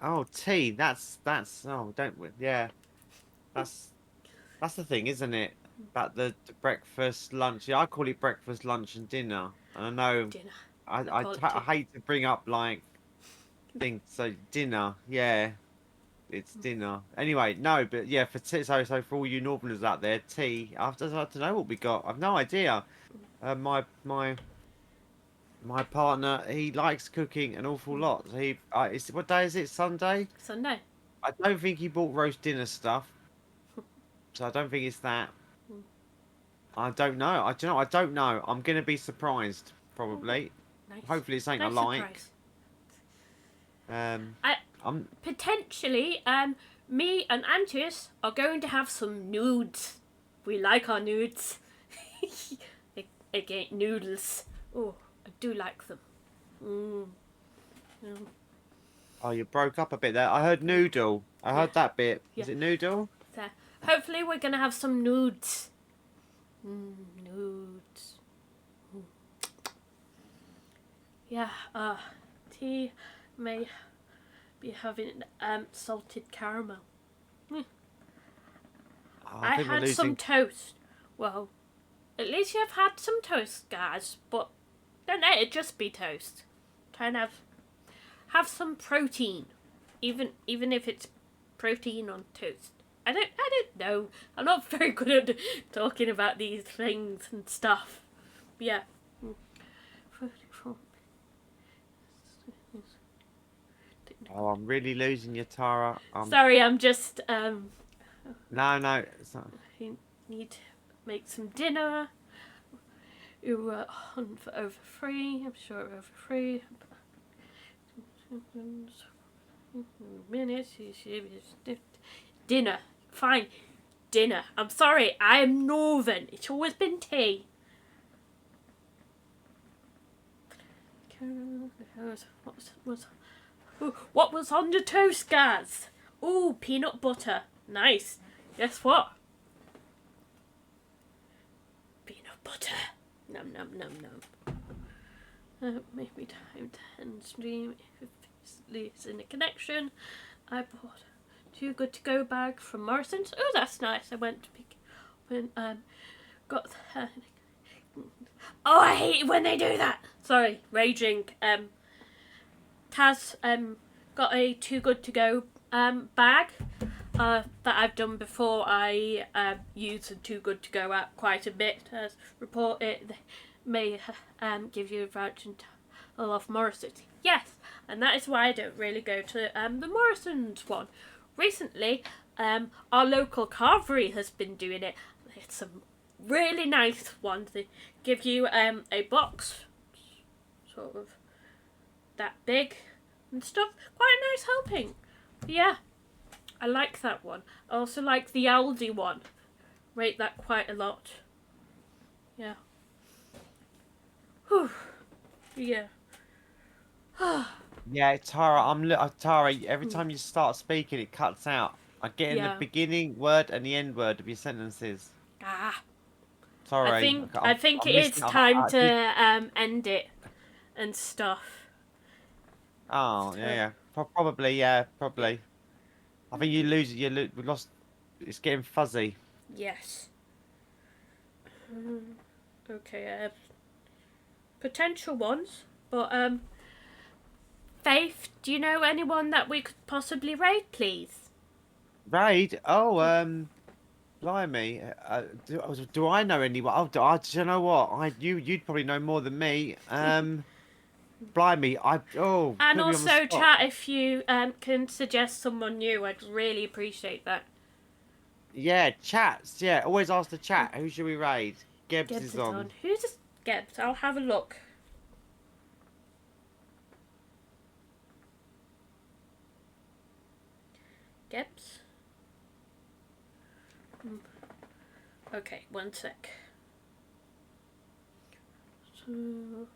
Oh, tea. That's. Oh, don't we? Yeah. That's the thing, isn't it? About the breakfast, lunch. Yeah, I call it breakfast, lunch, and dinner. And I know. Dinner. I hate to bring up like things. So dinner, yeah. it's dinner. Anyway, no, but yeah, for so for all you Northerners out there, tea. I don't know what we got. I've no idea. My partner, he likes cooking an awful lot. What day is it? Sunday. Sunday. I don't think he bought roast dinner stuff, so I don't think it's that. Mm. I don't know. I don't know. I'm gonna be surprised probably. Nice. Hopefully it's something Nice I like. surprise. I'm Potentially, me and Antius are going to have some nudes. We like our nudes. Again, noodles. Oh, I do like them. Mm. Oh, you broke up a bit there. I heard noodle. I heard that bit. Yeah. Is it noodle? So, hopefully we're going to have some nudes. Nudes. Mm. Yeah, tea may be having salted caramel. Oh, I think we're had some losing. toast. Well, at least you've had some toast, guys. But don't let it just be toast. Try and have some protein, even if it's protein on toast. I don't know. I'm not very good at talking about these things and stuff. But yeah. Oh, I'm really losing you, Tara. Sorry, I'm just No, it's not. I need to make some dinner. You were on for over 3. I'm sure over 3. Minutes. Dinner. Fine. Dinner. I'm sorry. I am Northern. It's always been tea. What was on the toast, guys? Ooh, peanut butter. Nice. Guess what? Peanut butter. Num num num num. Maybe time to end stream if it's losing a connection. I bought Too Good To Go bag from Morrison's. Oh, that's nice. I went to pick when got. Oh, I hate it when they do that. Sorry, raging. Taz got a Too Good To Go bag that I've done before. I use the Too Good To Go app quite a bit. As report it, they may give you a voucher to off Morrison's. Yes, and that is why I don't really go to the Morrison's one. Recently, our local carvery has been doing it. It's some really nice ones. They give you a box, sort of that big and stuff. Quite a nice helping. But yeah, I like that one. I also like the Aldi one. Rate that quite a lot. Yeah. Whew. Yeah. Yeah, Tara. Tara. Every time you start speaking, it cuts out. I get in the beginning word and the end word of your sentences. Sorry. I think it is time to end it and stuff. Oh, yeah. Probably, yeah, probably. I think we lost. It's getting fuzzy. Yes. Okay, I have potential ones, but Faith, do you know anyone that we could possibly raid, please? Raid? Oh, blimey. Do I know anyone? Oh, do you know what? You'd probably know more than me. Blimey. And put me on the also, spot. chat, if you can suggest someone new, I'd really appreciate that. Yeah, chats. Yeah, always ask the chat. Who should we raid? Gebs is on. Who's this Gebs? I'll have a look. Gebs? Okay, one sec. So...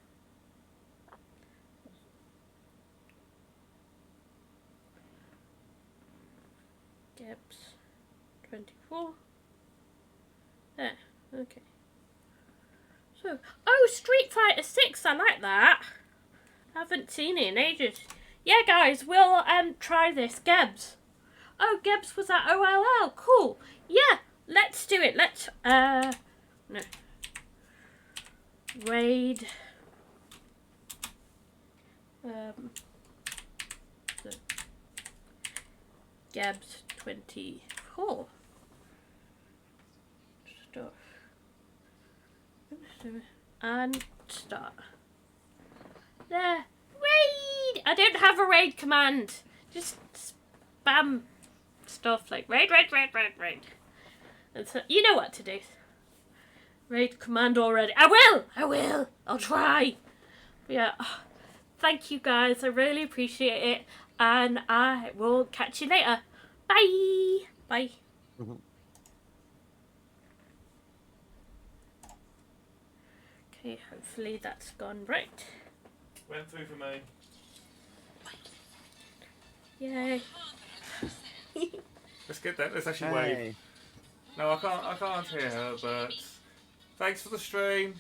Gebs 24. There, okay. So, oh, Street Fighter 6, I like that. I haven't seen it in ages. Yeah, guys, we'll try this. Gebs. Oh, Gebs was at OLL. Cool. Yeah, let's do it. Let's, no. Raid. Gabs 24. Stuff. And start. There. Raid! I don't have a raid command. Just spam stuff like raid. And so, you know what to do. Raid command already. I will. I'll try. But yeah. Thank you guys. I really appreciate it. And I will catch you later. Bye. Bye. Okay, hopefully that's gone right. Went through for me. Yay. Let's get that. Let's actually wave. No, I can't hear her, but thanks for the stream.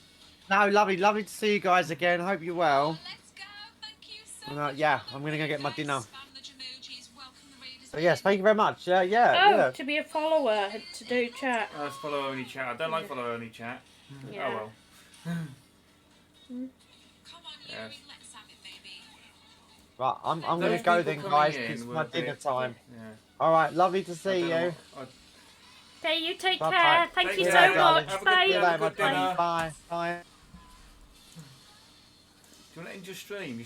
No, lovely to see you guys again. Hope you're well. Let's go. Thank you so much. Yeah, I'm gonna go get my dinner. Spam the emojis. Welcome the readers. But yes, thank you very much. Oh, Yeah. to be a follower, to do chat. It's follow only chat. I don't like follow only chat. Yeah. Oh well. Come on, Yes. Yuri. Let's have it, baby. Right, I'm Those gonna go people then, coming guys. in It's were my a bit- dinner time. Yeah. All right, lovely to I see don't know you. what- Okay, you take Bye-bye. care. Thank Take you care, so darling. much. Have a good Bye. day. Good night, my Good dinner. darling. Bye. Do you want to end your stream? You